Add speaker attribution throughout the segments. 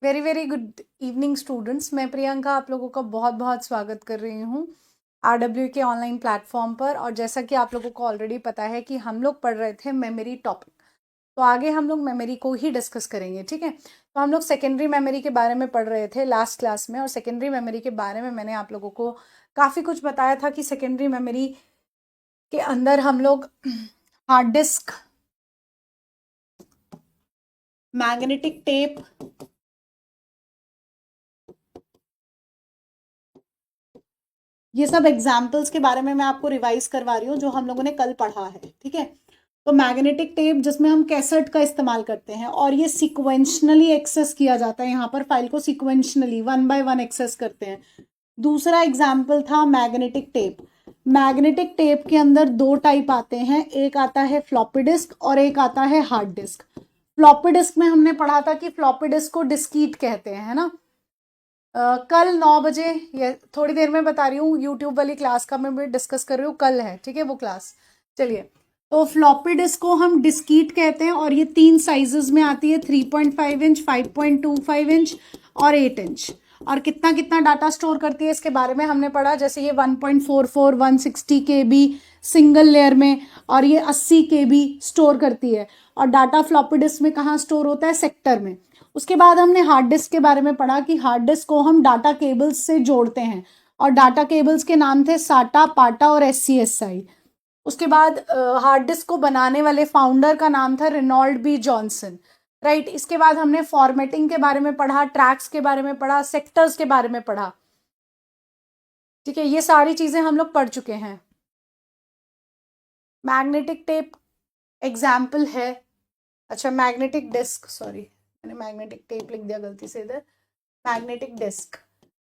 Speaker 1: Very very good evening students. मैं प्रियंका आप लोगों का बहुत बहुत स्वागत कर रही हूँ RW के ऑनलाइन प्लेटफॉर्म पर। और जैसा कि आप लोगों को ऑलरेडी पता है कि हम लोग पढ़ रहे थे मेमोरी टॉपिक, तो आगे हम लोग मेमोरी को ही डिस्कस करेंगे। ठीक है, तो हम लोग सेकेंडरी मेमोरी के बारे में पढ़ रहे थे लास्ट क्लास में, और सेकेंडरी मेमोरी के बारे में मैंने आप लोगों को काफ़ी कुछ बताया था कि सेकेंडरी मेमोरी के अंदर हम लोग हार्ड डिस्क, मैग्नेटिक टेप, ये सब एग्जाम्पल्स के बारे में मैं आपको रिवाइज करवा रही हूँ जो हम लोगों ने कल पढ़ा है। ठीक है, तो मैग्नेटिक टेप जिसमें हम कैसेट का इस्तेमाल करते हैं और ये सिक्वेंशनली एक्सेस किया जाता है, यहाँ पर फाइल को सिक्वेंशनली 1 बाय 1 एक्सेस करते हैं। दूसरा एग्जाम्पल था मैग्नेटिक टेप। मैग्नेटिक टेप के अंदर दो टाइप आते हैं, एक आता है फ्लॉपी डिस्क और एक आता है हार्ड डिस्क। फ्लॉपी डिस्क में हमने पढ़ा था कि फ्लॉपी डिस्क को डिस्कीट कहते हैं, है ना। कल 9 बजे, ये थोड़ी देर में बता रही हूँ, यूट्यूब वाली क्लास का मैं भी डिस्कस कर रही हूँ, कल है। ठीक है वो क्लास। चलिए, तो फ्लॉपी डिस्क को हम डिस्कीट कहते हैं और ये 3 साइजेस में आती है, 3.5 इंच, 5.25 इंच और 8 इंच। और कितना कितना डाटा स्टोर करती है इसके बारे में हमने पढ़ा। जैसे ये 1.44 160 KB सिंगल लेयर में, और ये 80 KB स्टोर करती है। और डाटा फ्लॉपी डिस्क में कहाँ स्टोर होता है? सेक्टर में। उसके बाद हमने हार्ड डिस्क के बारे में पढ़ा कि हार्ड डिस्क को हम डाटा केबल्स से जोड़ते हैं, और डाटा केबल्स के नाम थे साटा, पाटा और SCSI। उसके बाद हार्ड डिस्क को बनाने वाले फाउंडर का नाम था रेनॉल्ड बी जॉनसन। राइट, इसके बाद हमने फॉर्मेटिंग के बारे में पढ़ा, ट्रैक्स के बारे में पढ़ा, सेक्टर्स के बारे में पढ़ा। ठीक है, ये सारी चीजें हम लोग पढ़ चुके हैं। मैग्नेटिक टेप एग्जाम्पल है। अच्छा, मैग्नेटिक डिस्क, सॉरी मैंने मैग्नेटिक टेप लिख दिया गलती से इधर, मैग्नेटिक डिस्क।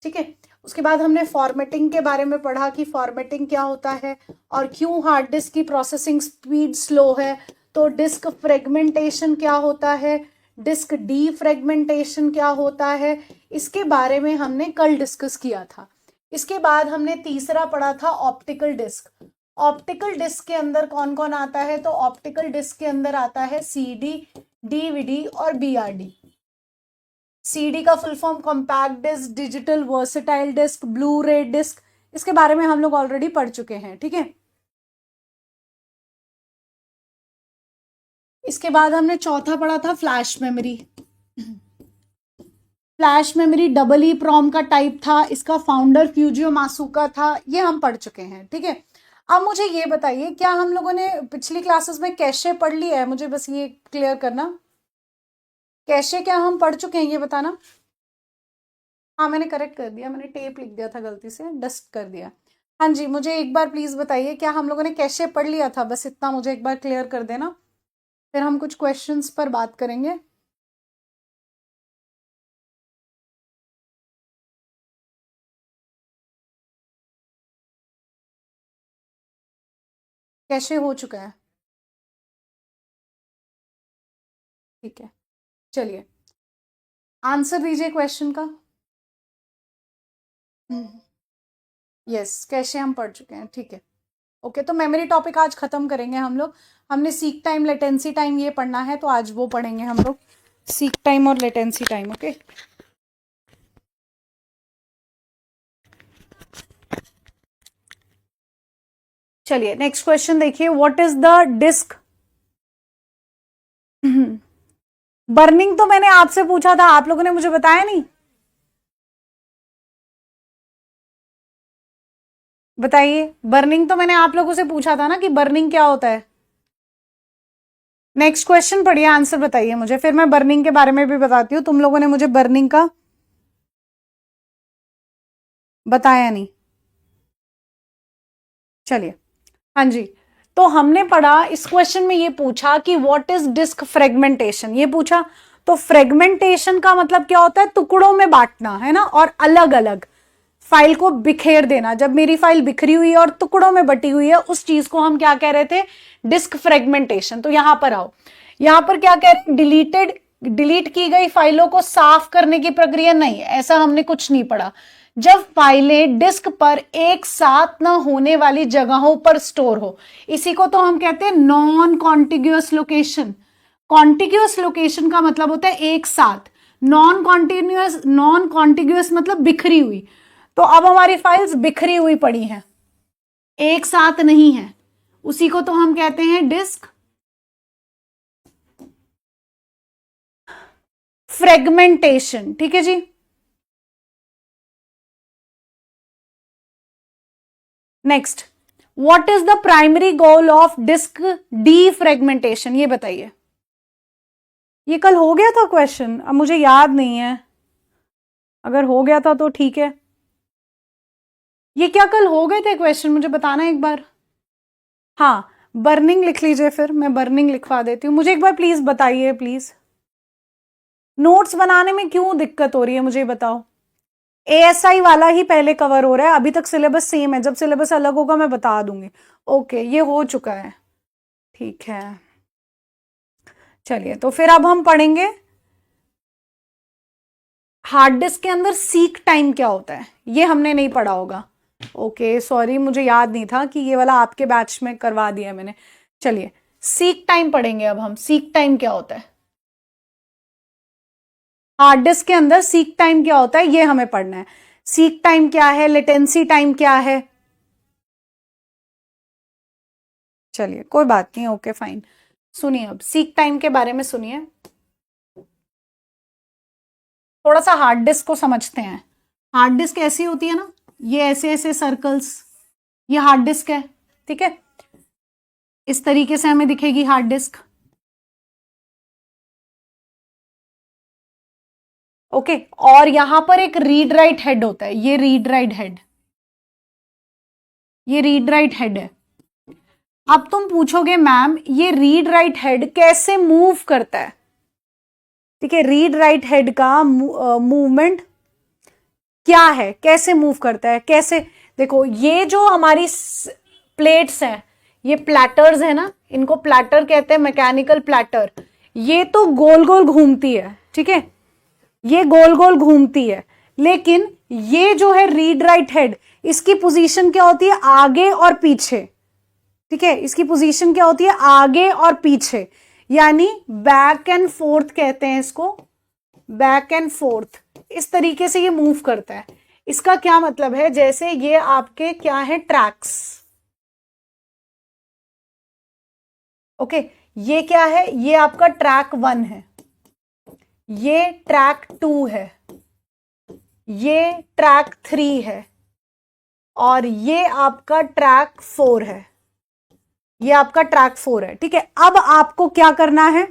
Speaker 1: ठीक है, उसके बाद हमने फॉर्मेटिंग के बारे में पढ़ा कि फॉर्मेटिंग क्या होता है और क्यों हार्ड डिस्क की प्रोसेसिंग स्पीड स्लो है। तो डिस्क फ्रेगमेंटेशन क्या होता है, डिस्क डी फ्रेगमेंटेशन क्या होता है, इसके बारे में हमने कल डिस्कस किया था। इसके बाद हमने तीसरा पढ़ा था ऑप्टिकल डिस्क। ऑप्टिकल डिस्क के अंदर कौन कौन आता है? तो ऑप्टिकल डिस्क के अंदर आता है CD, DVD और BRD। CD का full form compact disc, digital versatile disc, blu ray disc, इसके बारे में हम लोग ऑलरेडी पढ़ चुके हैं। ठीक है, इसके बाद हमने चौथा पढ़ा था flash memory. Flash memory double E PROM का टाइप था, इसका फाउंडर फ्यूजियो मासुका था, ये हम पढ़ चुके हैं। ठीक है, अब मुझे ये बताइए, क्या हम लोगों ने पिछली क्लासेस में कैशे पढ़ लिया है? मुझे बस ये क्लियर करना, कैशे क्या हम पढ़ चुके हैं ये बताना। हाँ मैंने करेक्ट कर दिया, मैंने टेप लिख दिया था गलती से, डस्ट कर दिया। हाँ जी, मुझे एक बार प्लीज बताइए, क्या हम लोगों ने कैशे पढ़ लिया था? बस इतना मुझे एक बार क्लियर कर देना, फिर हम कुछ क्वेश्चंस पर बात करेंगे। कैशे हो चुका है? ठीक है, चलिए आंसर दीजिए क्वेश्चन का। यस, कैशे हम पढ़ चुके हैं। ठीक है, ओके, तो मेमोरी टॉपिक आज खत्म करेंगे हम लोग। हमने सीक टाइम, लेटेंसी टाइम ये पढ़ना है, तो आज वो पढ़ेंगे हम लोग, सीक टाइम और लेटेंसी टाइम। ओके, चलिए नेक्स्ट क्वेश्चन देखिए, what is the disk. Burning तो मैंने आपसे पूछा था, आप लोगों ने मुझे बताया नहीं। बताइए, बर्निंग तो मैंने आप लोगों से पूछा था ना कि बर्निंग क्या होता है। नेक्स्ट क्वेश्चन पढ़िए, आंसर बताइए मुझे, फिर मैं बर्निंग के बारे में भी बताती हूँ। तुम लोगों ने मुझे बर्निंग का बताया नहीं। चलिए, हाँ जी, तो हमने पढ़ा, इस क्वेश्चन में ये पूछा कि व्हाट इज डिस्क फ्रेगमेंटेशन, ये पूछा। तो फ्रेगमेंटेशन का मतलब क्या होता है? टुकड़ों में बांटना, है ना, और अलग अलग फाइल को बिखेर देना। जब मेरी फाइल बिखरी हुई है और टुकड़ों में बटी हुई है, उस चीज को हम क्या कह रहे थे? Disk fragmentation. तो यहां पर आओ, यहां पर क्या कह रहे? डिलीट की गई फाइलों को साफ करने की प्रक्रिया नहीं, ऐसा हमने कुछ नहीं पढ़ा। जब फाइलें डिस्क पर एक साथ ना होने वाली जगहों पर स्टोर हो, इसी को तो हम कहते हैं non contiguous location. Contiguous location का मतलब होता है एक साथ। नॉन कॉन्टिग्यूअस मतलब बिखरी हुई। तो अब हमारी फाइल्स बिखरी हुई पड़ी हैं, एक साथ नहीं है, उसी को तो हम कहते हैं डिस्क फ्रेगमेंटेशन। ठीक है जी। Next, what is the primary goal of disk defragmentation, ये बताइए। ये कल हो गया था क्वेश्चन, अब मुझे याद नहीं है, अगर हो गया था तो ठीक है। ये क्या कल हो गए थे क्वेश्चन, मुझे बताना एक बार। हाँ, बर्निंग लिख लीजिए, फिर मैं बर्निंग लिखवा देती हूँ। मुझे एक बार प्लीज बताइए, प्लीज नोट्स बनाने में क्यों दिक्कत हो रही है मुझे बताओ। एएसआई वाला ही पहले कवर हो रहा है, अभी तक सिलेबस सेम है, जब सिलेबस अलग होगा मैं बता दूंगी। ओके, ये हो चुका है, ठीक है। चलिए, तो फिर अब हम पढ़ेंगे हार्ड डिस्क के अंदर सीक टाइम क्या होता है, ये हमने नहीं पढ़ा होगा। ओके, सॉरी, मुझे याद नहीं था कि ये वाला आपके बैच में करवा दिया मैंने। चलिए, सीक टाइम पढ़ेंगे अब हम। सीक टाइम क्या होता है, हार्ड डिस्क के अंदर सीक टाइम क्या होता है, ये हमें पढ़ना है। सीक टाइम क्या है, लेटेंसी टाइम क्या है। चलिए, कोई बात नहीं, ओके फाइन। सुनिए, अब सीक टाइम के बारे में सुनिए, थोड़ा सा हार्ड डिस्क को समझते हैं। हार्ड डिस्क ऐसी होती है ना, ये ऐसे ऐसे सर्कल्स, ये हार्ड डिस्क है, ठीक है। इस तरीके से हमें दिखेगी हार्ड डिस्क, ओके। और यहां पर एक रीड राइट हेड होता है, ये रीड राइट हेड, ये रीड राइट हेड है। अब तुम पूछोगे मैम ये रीड राइट हेड कैसे मूव करता है, ठीक है। रीड राइट हेड का मूवमेंट क्या है, कैसे मूव करता है, कैसे। देखो, ये जो हमारी प्लेट्स हैं, ये प्लैटर्स है ना, इनको प्लैटर कहते हैं, मैकेनिकल प्लैटर। ये तो गोल गोल घूमती है, ठीक है, ये गोल गोल घूमती है। लेकिन ये जो है रीड राइट हेड, इसकी पोजीशन क्या होती है, आगे और पीछे, ठीक है। इसकी पोजीशन क्या होती है, आगे और पीछे, यानी बैक एंड फोर्थ कहते हैं इसको, बैक एंड फोर्थ। इस तरीके से ये मूव करता है। इसका क्या मतलब है, जैसे ये आपके क्या है, ट्रैक्स, ओके। ये क्या है, ये आपका ट्रैक 1 है, ये ट्रैक 2 है, ये ट्रैक 3 है, और ये आपका ट्रैक 4 है, ये आपका ट्रैक 4 है, ठीक है। अब आपको क्या करना है,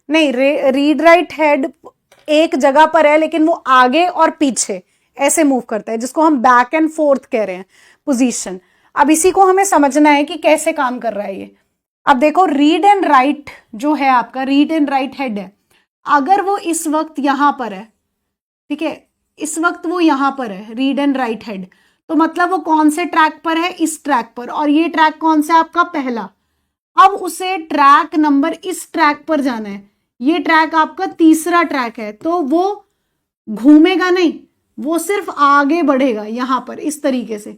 Speaker 1: नहीं, रीड राइट हेड एक जगह पर है, लेकिन वो आगे और पीछे ऐसे मूव करता है, जिसको हम बैक एंड फोर्थ कह रहे हैं, पोजीशन। अब इसी को हमें समझना है कि कैसे काम कर रहा है ये। अब देखो, रीड एंड राइट जो है आपका, रीड एंड राइट हेड है, अगर वो इस वक्त यहां पर है, ठीक है, इस वक्त वो यहां पर है, रीड एंड राइट हेड, तो मतलब वो कौन से ट्रैक पर है, इस ट्रैक पर। और ये ट्रैक कौन सा आपका, पहला। अब उसे ट्रैक नंबर इस ट्रैक पर जाना है, ये ट्रैक आपका तीसरा ट्रैक है, तो वो घूमेगा नहीं, वो सिर्फ आगे बढ़ेगा यहां पर इस तरीके से।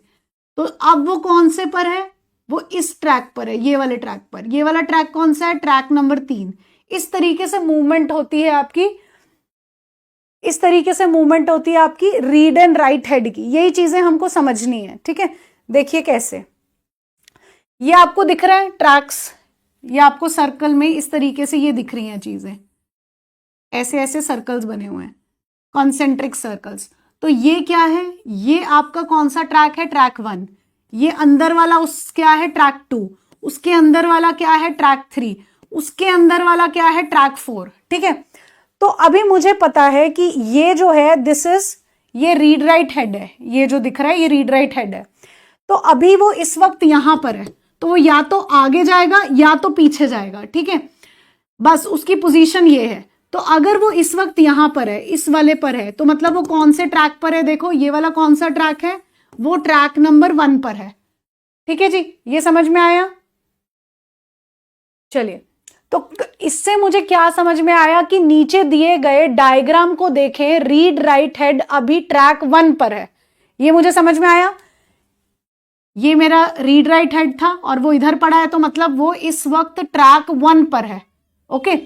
Speaker 1: तो अब वो कौन से पर है, वो इस ट्रैक पर है, ये वाले ट्रैक पर। ये वाला ट्रैक कौन सा है, ट्रैक नंबर 3। इस तरीके से मूवमेंट होती है आपकी, इस तरीके से मूवमेंट होती है आपकी रीड एंड राइट हेड की। यही चीजें हमको समझनी है, ठीक है। देखिए कैसे, ये आपको दिख रहा है ट्रैक्स, ये आपको सर्कल में इस तरीके से ये दिख रही हैं चीजें, ऐसे ऐसे सर्कल्स बने हुए हैं, कॉन्सेंट्रिक सर्कल्स। तो ये क्या है, ये आपका कौन सा ट्रैक है, ट्रैक 1। ये अंदर वाला उस क्या है, ट्रैक 2। उसके अंदर वाला क्या है, ट्रैक 3। उसके अंदर वाला क्या है, ट्रैक 4, ठीक है। तो अभी मुझे पता है कि ये जो है, दिस इज, ये रीड राइट हेड है, ये जो दिख रहा है ये रीड राइट हेड है। तो अभी वो इस वक्त यहां पर है, तो वो या तो आगे जाएगा या तो पीछे जाएगा, ठीक है। बस उसकी पोजीशन ये है। तो अगर वो इस वक्त यहां पर है, इस वाले पर है, तो मतलब वो कौन से ट्रैक पर है, देखो ये वाला कौन सा ट्रैक है, वो ट्रैक नंबर 1 पर है, ठीक है जी। ये समझ में आया। चलिए, तो इससे मुझे क्या समझ में आया कि नीचे दिए गए डायग्राम को देखें, रीड राइट हेड अभी ट्रैक 1 पर है, ये मुझे समझ में आया। ये मेरा रीड राइट हेड था और वो इधर पड़ा है, तो मतलब वो इस वक्त ट्रैक 1 पर है। ओके,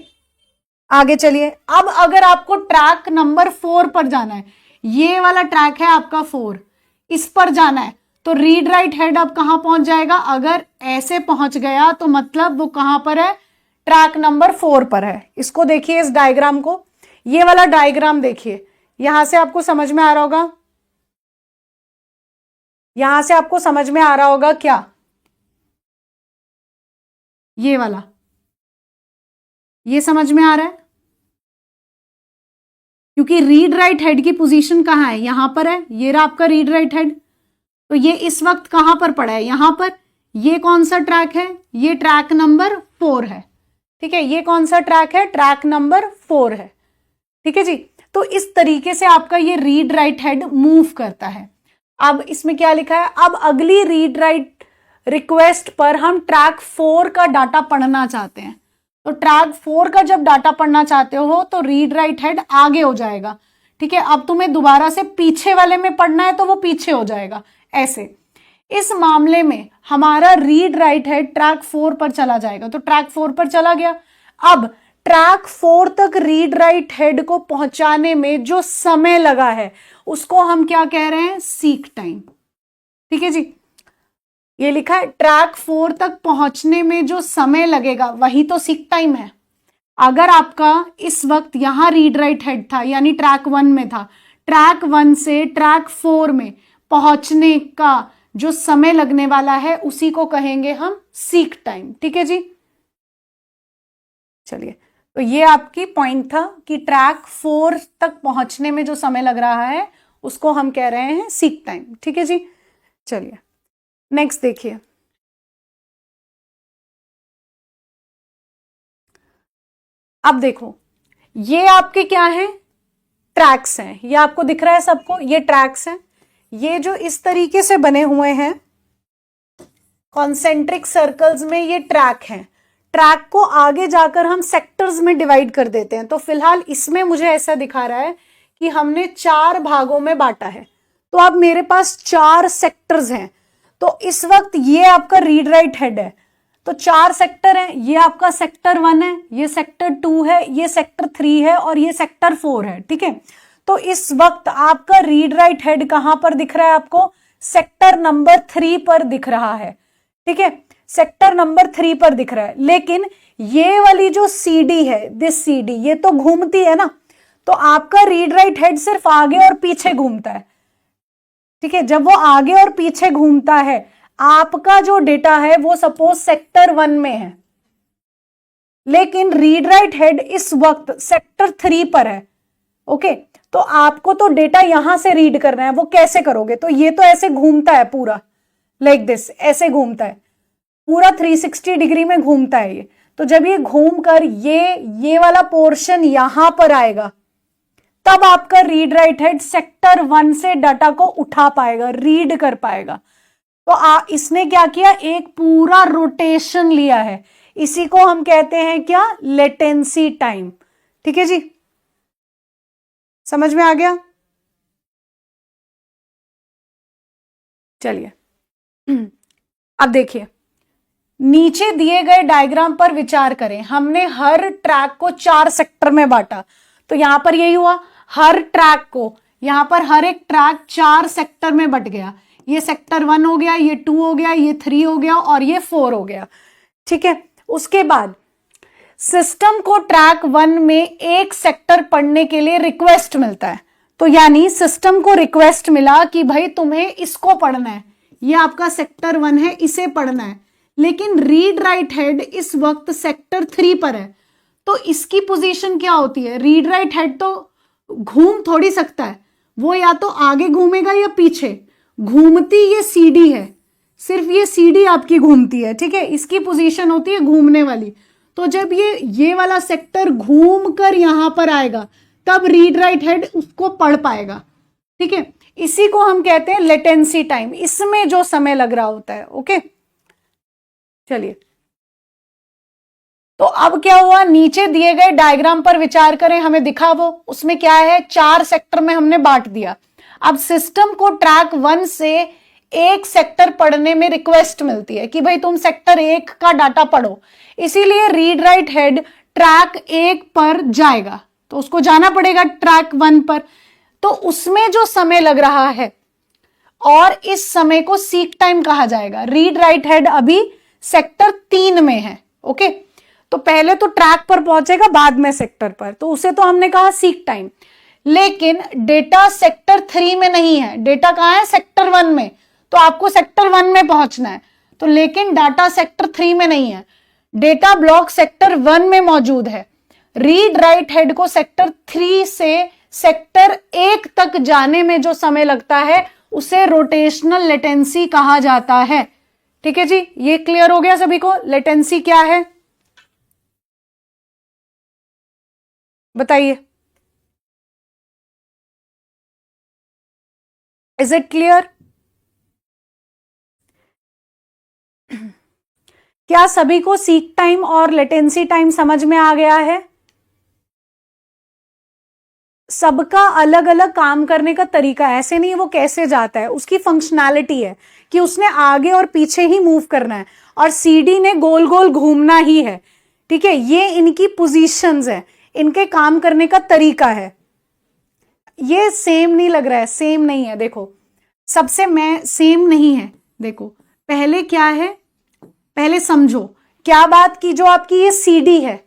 Speaker 1: आगे चलिए। अब अगर आपको ट्रैक नंबर 4 पर जाना है, ये वाला ट्रैक है आपका 4, इस पर जाना है, तो रीड राइट हेड अब कहां पहुंच जाएगा? अगर ऐसे पहुंच गया तो मतलब वो कहां पर है? ट्रैक नंबर 4 पर है। इसको देखिए, इस डायग्राम को, ये वाला डायग्राम देखिए, यहां से आपको समझ में आ रहा होगा, यहां से आपको समझ में आ रहा होगा क्या? ये वाला, ये समझ में आ रहा है? क्योंकि रीड राइट हेड की पोजीशन कहां है? यहां पर है, ये रहा आपका रीड राइट हेड। तो ये इस वक्त कहां पर पड़ा है? यहां पर। ये कौन सा ट्रैक है? ये ट्रैक नंबर 4 है। ठीक है, ये कौन सा ट्रैक है? ट्रैक नंबर 4 है। ठीक है जी। तो इस तरीके से आपका ये रीड राइट हेड मूव करता है। अब इसमें क्या लिखा है? अब अगली रीड राइट रिक्वेस्ट पर हम ट्रैक 4 का डाटा पढ़ना चाहते हैं। तो ट्रैक 4 का जब डाटा पढ़ना चाहते हो तो रीड राइट हेड आगे हो जाएगा। ठीक है, अब तुम्हें दोबारा से पीछे वाले में पढ़ना है तो वो पीछे हो जाएगा, ऐसे। इस मामले में हमारा रीड राइट हेड ट्रैक 4 पर चला जाएगा, तो ट्रैक 4 पर चला गया। अब ट्रैक 4 तक रीड राइट हेड को पहुंचाने में जो समय लगा है उसको हम क्या कह रहे हैं? Seek time. ठीक है जी, ये लिखा है ट्रैक 4 तक पहुंचने में जो समय लगेगा वही तो सीक टाइम है। अगर आपका इस वक्त यहां रीड राइट हेड था, यानी ट्रैक 1 में था, ट्रैक 1 से ट्रैक 4 में पहुंचने का जो समय लगने वाला है उसी को कहेंगे हम सीक टाइम। ठीक है जी, चलिए। तो ये आपकी पॉइंट था कि ट्रैक 4 तक पहुंचने में जो समय लग रहा है उसको हम कह रहे हैं सीक टाइम। ठीक है जी, चलिए नेक्स्ट देखिए। अब देखो, ये आपके क्या है? ट्रैक्स हैं। ये आपको दिख रहा है सबको? ये ट्रैक्स हैं। ये जो इस तरीके से बने हुए हैं कॉन्सेंट्रिक सर्कल्स में, ये ट्रैक हैं। ट्रैक को आगे जाकर हम सेक्टर्स में डिवाइड कर देते हैं। तो फिलहाल इसमें मुझे ऐसा दिखा रहा है कि हमने 4 भागों में बांटा है। तो अब मेरे पास 4 सेक्टर्स हैं। तो इस वक्त ये आपका रीड राइट हेड है, तो 4 सेक्टर हैं। ये आपका सेक्टर 1 है, ये सेक्टर 2 है, ये सेक्टर 3 है और ये सेक्टर 4 है। ठीक है, तो इस वक्त आपका रीड राइट हेड कहां पर दिख रहा है आपको? सेक्टर नंबर 3 पर दिख रहा है। ठीक है, सेक्टर नंबर 3 पर दिख रहा है। लेकिन ये वाली जो सीडी है, दिस सीडी, ये तो घूमती है ना, तो आपका रीड राइट हेड सिर्फ आगे और पीछे घूमता है। ठीक है, जब वो आगे और पीछे घूमता है, आपका जो डेटा है वो सपोज सेक्टर 1 में है, लेकिन रीड राइट हेड इस वक्त सेक्टर 3 पर है। ओके, तो आपको तो डेटा यहां से रीड करना है, वो कैसे करोगे? तो ये तो ऐसे घूमता है पूरा, लाइक दिस, ऐसे घूमता है पूरा 360 डिग्री में घूमता है ये। तो जब ये घूमकर ये वाला पोर्शन यहां पर आएगा, तब आपका रीड राइट हेड सेक्टर 1 से डाटा को उठा पाएगा, रीड कर पाएगा। तो इसने क्या किया? एक पूरा रोटेशन लिया है। इसी को हम कहते हैं क्या? Latency time. ठीक है जी, समझ में आ गया? चलिए अब देखिए, नीचे दिए गए डायग्राम पर विचार करें। हमने हर ट्रैक को 4 सेक्टर में बांटा, तो यहां पर यही हुआ, हर ट्रैक को, यहां पर हर एक ट्रैक 4 सेक्टर में बट गया। ये सेक्टर 1 हो गया, ये 2 हो गया, ये 3 हो गया और ये 4 हो गया। ठीक है, उसके बाद सिस्टम को ट्रैक 1 में एक सेक्टर पढ़ने के लिए रिक्वेस्ट मिलता है। तो यानी सिस्टम को रिक्वेस्ट मिला कि भाई तुम्हें इसको पढ़ना है, ये आपका सेक्टर 1 है, इसे पढ़ना है। लेकिन रीड राइट हेड इस वक्त सेक्टर 3 पर है, तो इसकी पोजीशन क्या होती है? रीड राइट हेड तो घूम थोड़ी सकता है, वो या तो आगे घूमेगा या पीछे। घूमती ये सीडी है, सिर्फ ये सीडी आपकी घूमती है। ठीक है, इसकी पोजीशन होती है घूमने वाली। तो जब ये वाला सेक्टर घूम कर यहां पर आएगा, तब रीड राइट हेड उसको पढ़ पाएगा। ठीक है, इसी को हम कहते हैं लेटेंसी टाइम, इसमें जो समय लग रहा होता है। ओके, चलिए। तो अब क्या हुआ? नीचे दिए गए डायग्राम पर विचार करें, हमें दिखा वो, उसमें क्या है? 4 सेक्टर में हमने बांट दिया। अब सिस्टम को ट्रैक 1 से एक सेक्टर पढ़ने में रिक्वेस्ट मिलती है कि भाई तुम सेक्टर 1 का डाटा पढ़ो, इसीलिए रीड राइट हेड ट्रैक 1 पर जाएगा, तो उसको जाना पड़ेगा ट्रैक 1 पर। तो उसमें जो समय लग रहा है और इस समय को सीक टाइम कहा जाएगा। रीड राइट हेड अभी सेक्टर 3 में है, ओके। तो पहले तो ट्रैक पर पहुंचेगा, बाद में सेक्टर पर, तो उसे तो हमने कहा सीक टाइम। लेकिन डेटा सेक्टर 3 में नहीं है, डेटा कहां है? सेक्टर 1 में। तो आपको सेक्टर 1 में पहुंचना है, तो लेकिन डाटा सेक्टर 3 में नहीं है, डेटा ब्लॉक सेक्टर 1 में मौजूद है। रीड राइट हेड को सेक्टर 3 से सेक्टर 1 तक जाने में जो समय लगता है उसे रोटेशनल लेटेंसी कहा जाता है। ठीक है जी, ये क्लियर हो गया सभी को? लेटेंसी क्या है बताइए, इज इट क्लियर? क्या सभी को सीक टाइम और लेटेंसी टाइम समझ में आ गया है? सबका अलग अलग काम करने का तरीका है, ऐसे नहीं वो कैसे जाता है, उसकी फंक्शनैलिटी है कि उसने आगे और पीछे ही मूव करना है और सीडी ने गोल गोल घूमना ही है। ठीक है, ये इनकी पोजीशंस है, इनके काम करने का तरीका है। ये सेम नहीं लग रहा है? सेम नहीं है, देखो सबसे मैं सेम नहीं है। देखो पहले क्या है, पहले समझो क्या बात की, जो आपकी ये सीडी है,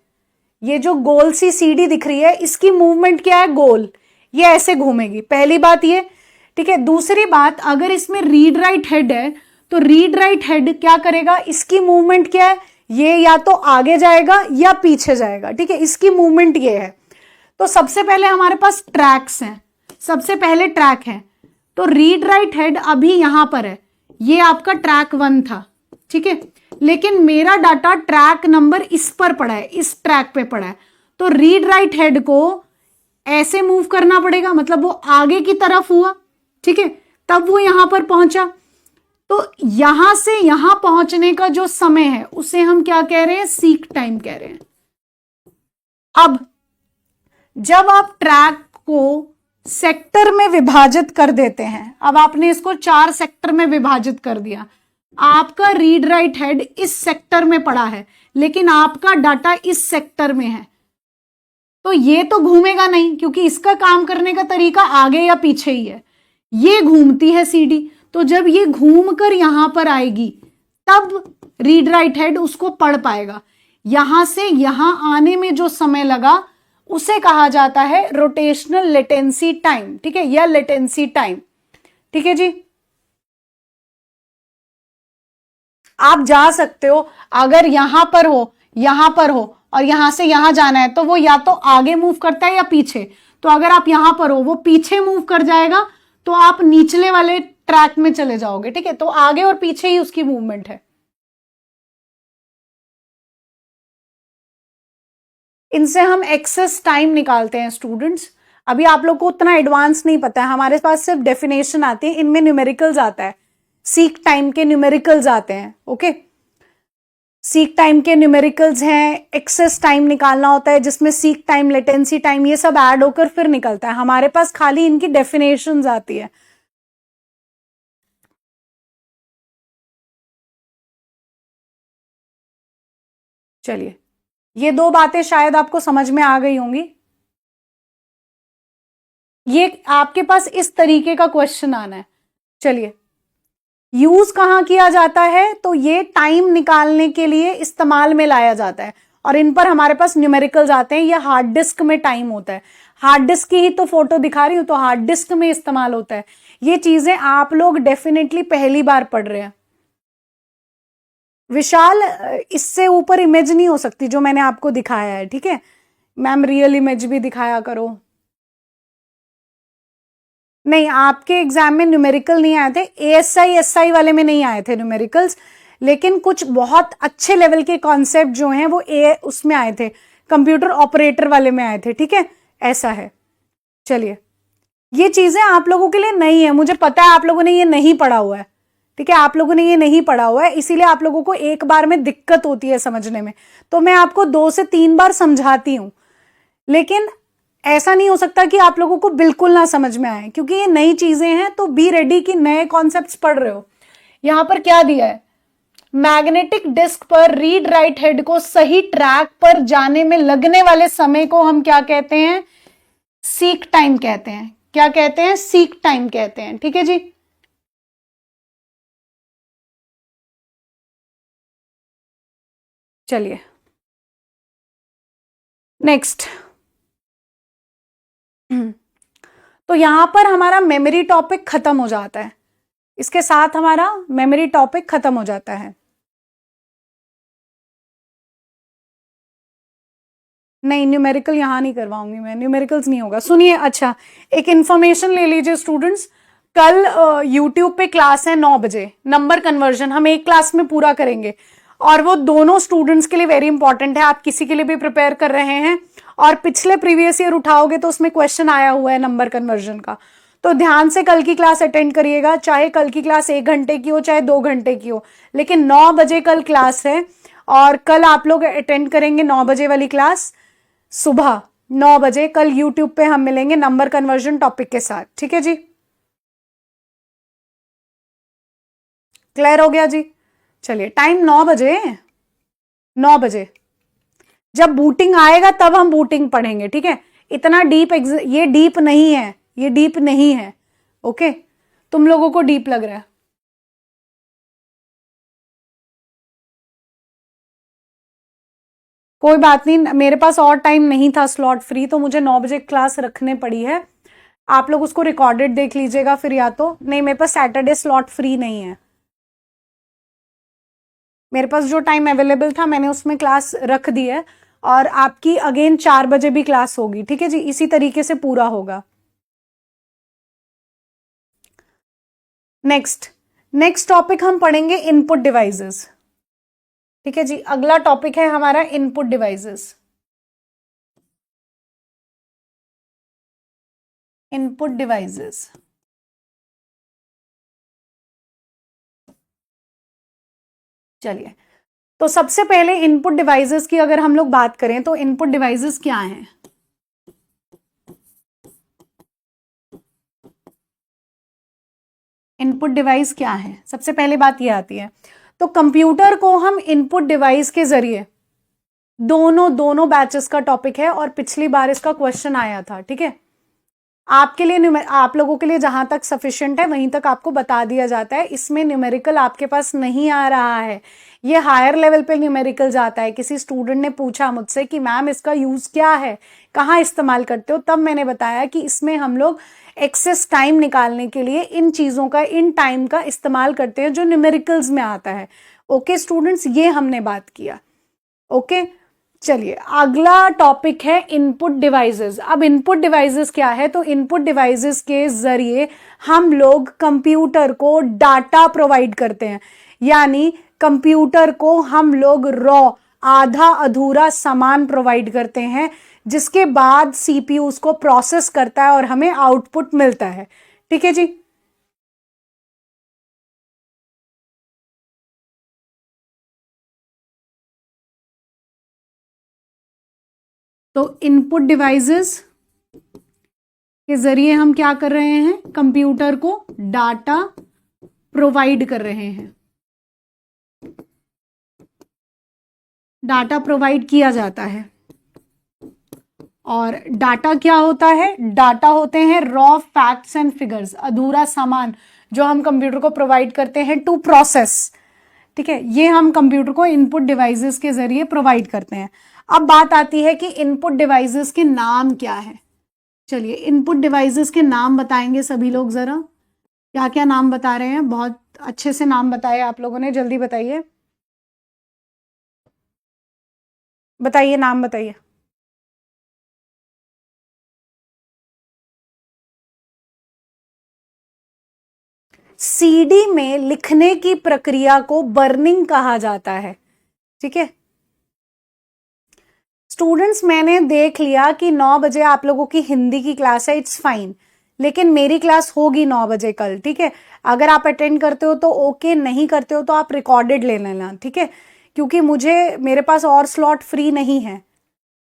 Speaker 1: ये जो गोल सी सीडी दिख रही है, इसकी मूवमेंट क्या है? गोल, ये ऐसे घूमेगी, पहली बात ये। ठीक है, दूसरी बात, अगर इसमें रीड राइट हेड है तो रीड राइट हेड क्या करेगा? इसकी मूवमेंट क्या है? ये या तो आगे जाएगा या पीछे जाएगा। ठीक है, इसकी मूवमेंट ये है। तो सबसे पहले हमारे पास ट्रैक्स हैं, सबसे पहले ट्रैक है, तो रीड राइट हेड अभी यहां पर है, ये आपका ट्रैक 1 था। ठीक है, लेकिन मेरा डाटा ट्रैक नंबर इस पर पड़ा है, इस ट्रैक पे पड़ा है, तो रीड राइट हेड को ऐसे मूव करना पड़ेगा, मतलब वो आगे की तरफ हुआ। ठीक है, तब वो यहां पर पहुंचा, तो यहां से यहां पहुंचने का जो समय है उसे हम क्या कह रहे हैं? सीक टाइम कह रहे हैं। अब जब आप ट्रैक को सेक्टर में विभाजित कर देते हैं, अब आपने इसको 4 सेक्टर में विभाजित कर दिया, आपका रीड राइट हेड इस सेक्टर में पड़ा है लेकिन आपका डाटा इस सेक्टर में है, तो ये तो घूमेगा नहीं क्योंकि इसका काम करने का तरीका आगे या पीछे ही है। ये घूमती है सीडी, तो जब ये घूमकर यहां पर आएगी तब रीड राइट हेड उसको पढ़ पाएगा। यहां से यहां आने में जो समय लगा उसे कहा जाता है रोटेशनल लेटेंसी टाइम। ठीक है, या लेटेंसी टाइम। ठीक है जी, आप जा सकते हो, अगर यहां पर हो, यहां पर हो और यहां से यहां जाना है तो वो या तो आगे मूव करता है या पीछे। तो अगर आप यहां पर हो, वो पीछे मूव कर जाएगा तो आप निचले वाले ट्रैक में चले जाओगे। ठीक है, तो आगे और पीछे ही उसकी मूवमेंट है। इनसे हम एक्सेस टाइम निकालते हैं स्टूडेंट्स। अभी आप लोग को उतना एडवांस नहीं पता है, हमारे पास सिर्फ डेफिनेशन आती है, इनमें न्यूमेरिकल्स आता है, सीक टाइम के न्यूमेरिकल्स आते हैं। ओके, सीक टाइम के न्यूमेरिकल्स हैं, एक्सेस टाइम निकालना होता है जिसमें सीक टाइम, लेटेंसी टाइम, ये सब ऐड होकर फिर निकलता है। हमारे पास खाली इनकी डेफिनेशंस आती है। चलिए, ये 2 बातें शायद आपको समझ में आ गई होंगी। ये आपके पास इस तरीके का क्वेश्चन आना है। चलिए, यूज कहां किया जाता है? तो ये टाइम निकालने के लिए इस्तेमाल में लाया जाता है और इन पर हमारे पास न्यूमेरिकल्स आते हैं। ये हार्ड डिस्क में टाइम होता है, हार्ड डिस्क की ही तो फोटो दिखा रही हूं, तो हार्ड डिस्क में इस्तेमाल होता है। ये चीजें आप लोग डेफिनेटली पहली बार पढ़ रहे हैं। विशाल, इससे ऊपर इमेज नहीं हो सकती जो मैंने आपको दिखाया है। ठीक है मैम, रियल इमेज भी दिखाया करो। नहीं, आपके एग्जाम में न्यूमेरिकल नहीं आए थे, एएसआई एसआई वाले में नहीं आए थे न्यूमेरिकल्स, लेकिन कुछ बहुत अच्छे लेवल के कॉन्सेप्ट जो हैं वो उसमें आए थे, कंप्यूटर ऑपरेटर वाले में आए थे। ठीक है, ऐसा है। चलिए, ये चीजें आप लोगों के लिए नहीं है, मुझे पता है आप लोगों ने ये नहीं पढ़ा हुआ है। ठीक है, आप लोगों ने ये नहीं पढ़ा हुआ है, इसीलिए आप लोगों को एक बार में दिक्कत होती है समझने में, तो मैं आपको 2 से 3 बार समझाती हूं। लेकिन ऐसा नहीं हो सकता कि आप लोगों को बिल्कुल ना समझ में आए, क्योंकि ये नई चीजें हैं, तो बी रेडी कि नए कॉन्सेप्ट्स पढ़ रहे हो। यहां पर क्या दिया है, मैग्नेटिक डिस्क पर रीड राइट हेड को सही ट्रैक पर जाने में लगने वाले समय को हम क्या कहते हैं, सीक टाइम कहते हैं। क्या कहते हैं, सीक टाइम कहते हैं। ठीक है जी। चलिए नेक्स्ट। तो यहां पर हमारा मेमोरी टॉपिक खत्म हो जाता है, इसके साथ हमारा मेमोरी टॉपिक खत्म हो जाता है। नहीं, न्यूमेरिकल यहां नहीं करवाऊंगी मैं, न्यूमेरिकल्स नहीं होगा। सुनिए, अच्छा एक इंफॉर्मेशन ले लीजिए स्टूडेंट्स, कल यूट्यूब पे क्लास है 9 बजे, नंबर कन्वर्जन हम एक क्लास में पूरा करेंगे, और वो दोनों स्टूडेंट्स के लिए वेरी इंपॉर्टेंट है। आप किसी के लिए भी प्रिपेयर कर रहे हैं और पिछले प्रीवियस ईयर उठाओगे तो उसमें क्वेश्चन आया हुआ है नंबर कन्वर्जन का, तो ध्यान से कल की क्लास अटेंड करिएगा। चाहे कल की क्लास 1 घंटे की हो चाहे 2 घंटे की हो, लेकिन 9 बजे कल क्लास है, और कल आप लोग अटेंड करेंगे 9 बजे वाली क्लास। सुबह 9 बजे कल यूट्यूब पे हम मिलेंगे नंबर कन्वर्जन टॉपिक के साथ। ठीक है जी, क्लियर हो गया जी। चलिए, टाइम 9 बजे, 9 बजे जब बूटिंग आएगा तब हम बूटिंग पढ़ेंगे। ठीक है, इतना डीप ये डीप नहीं है, ये डीप नहीं है। ओके, तुम लोगों को डीप लग रहा है। कोई बात नहीं, मेरे पास और टाइम नहीं था स्लॉट फ्री, तो मुझे 9 बजे क्लास रखने पड़ी है। आप लोग उसको रिकॉर्डेड देख लीजिएगा फिर, या तो नहीं, मेरे पास सैटरडे स्लॉट फ्री नहीं है। मेरे पास जो टाइम अवेलेबल था मैंने उसमें क्लास रख दी है, और आपकी अगेन 4 बजे भी क्लास होगी। ठीक है जी, इसी तरीके से पूरा होगा। नेक्स्ट, नेक्स्ट टॉपिक हम पढ़ेंगे इनपुट डिवाइसेस। ठीक है जी, अगला टॉपिक है हमारा इनपुट डिवाइसेस। इनपुट डिवाइसेस, चलिए, तो सबसे पहले इनपुट डिवाइसेस की अगर हम लोग बात करें तो इनपुट डिवाइसेस क्या हैं। इनपुट डिवाइस क्या है, सबसे पहले बात यह आती है। तो कंप्यूटर को हम इनपुट डिवाइस के जरिए, दोनों दोनों बैचेस का टॉपिक है और पिछली बार इसका क्वेश्चन आया था। ठीक है, आपके लिए, आप लोगों के लिए जहां तक सफिशिएंट है वहीं तक आपको बता दिया जाता है। इसमें न्यूमेरिकल आपके पास नहीं आ रहा है, ये हायर लेवल पे न्यूमेरिकल जाता है। किसी स्टूडेंट ने पूछा मुझसे कि मैम इसका यूज क्या है, कहाँ इस्तेमाल करते हो, तब मैंने बताया कि इसमें हम लोग एक्सेस टाइम निकालने के लिए इन चीजों का, इन टाइम का इस्तेमाल करते हैं जो न्यूमेरिकल्स में आता है। ओके स्टूडेंट्स, ये हमने बात किया। ओके, चलिए अगला टॉपिक है इनपुट डिवाइसेस। अब इनपुट डिवाइसेस क्या है, तो इनपुट डिवाइसेस के जरिए हम लोग कंप्यूटर को डाटा प्रोवाइड करते हैं, यानी कंप्यूटर को हम लोग रॉ, आधा अधूरा सामान प्रोवाइड करते हैं, जिसके बाद सीपीयू उसको प्रोसेस करता है और हमें आउटपुट मिलता है। ठीक है जी, तो इनपुट डिवाइसेस के जरिए हम क्या कर रहे हैं, कंप्यूटर को डाटा प्रोवाइड कर रहे हैं, डाटा प्रोवाइड किया जाता है। और डाटा क्या होता है, डाटा होते हैं रॉ फैक्ट्स एंड फिगर्स, अधूरा सामान जो हम कंप्यूटर को प्रोवाइड करते हैं टू प्रोसेस। ठीक है, ये हम कंप्यूटर को इनपुट डिवाइसेस के जरिए प्रोवाइड करते हैं। अब बात आती है कि इनपुट डिवाइसेस के नाम क्या है। चलिए, इनपुट डिवाइसेस के नाम बताएंगे सभी लोग, जरा क्या क्या नाम बता रहे हैं, बहुत अच्छे से नाम बताए आप लोगों ने, जल्दी बताइए, बताइए नाम बताइए। सीडी में लिखने की प्रक्रिया को बर्निंग कहा जाता है। ठीक है स्टूडेंट्स, मैंने देख लिया कि 9 बजे आप लोगों की हिंदी की क्लास है, इट्स फाइन, लेकिन मेरी क्लास होगी 9 बजे कल। ठीक है, अगर आप अटेंड करते हो तो ओके, नहीं करते हो तो आप रिकॉर्डेड ले लेना। ठीक है, क्योंकि मेरे पास और स्लॉट फ्री नहीं है।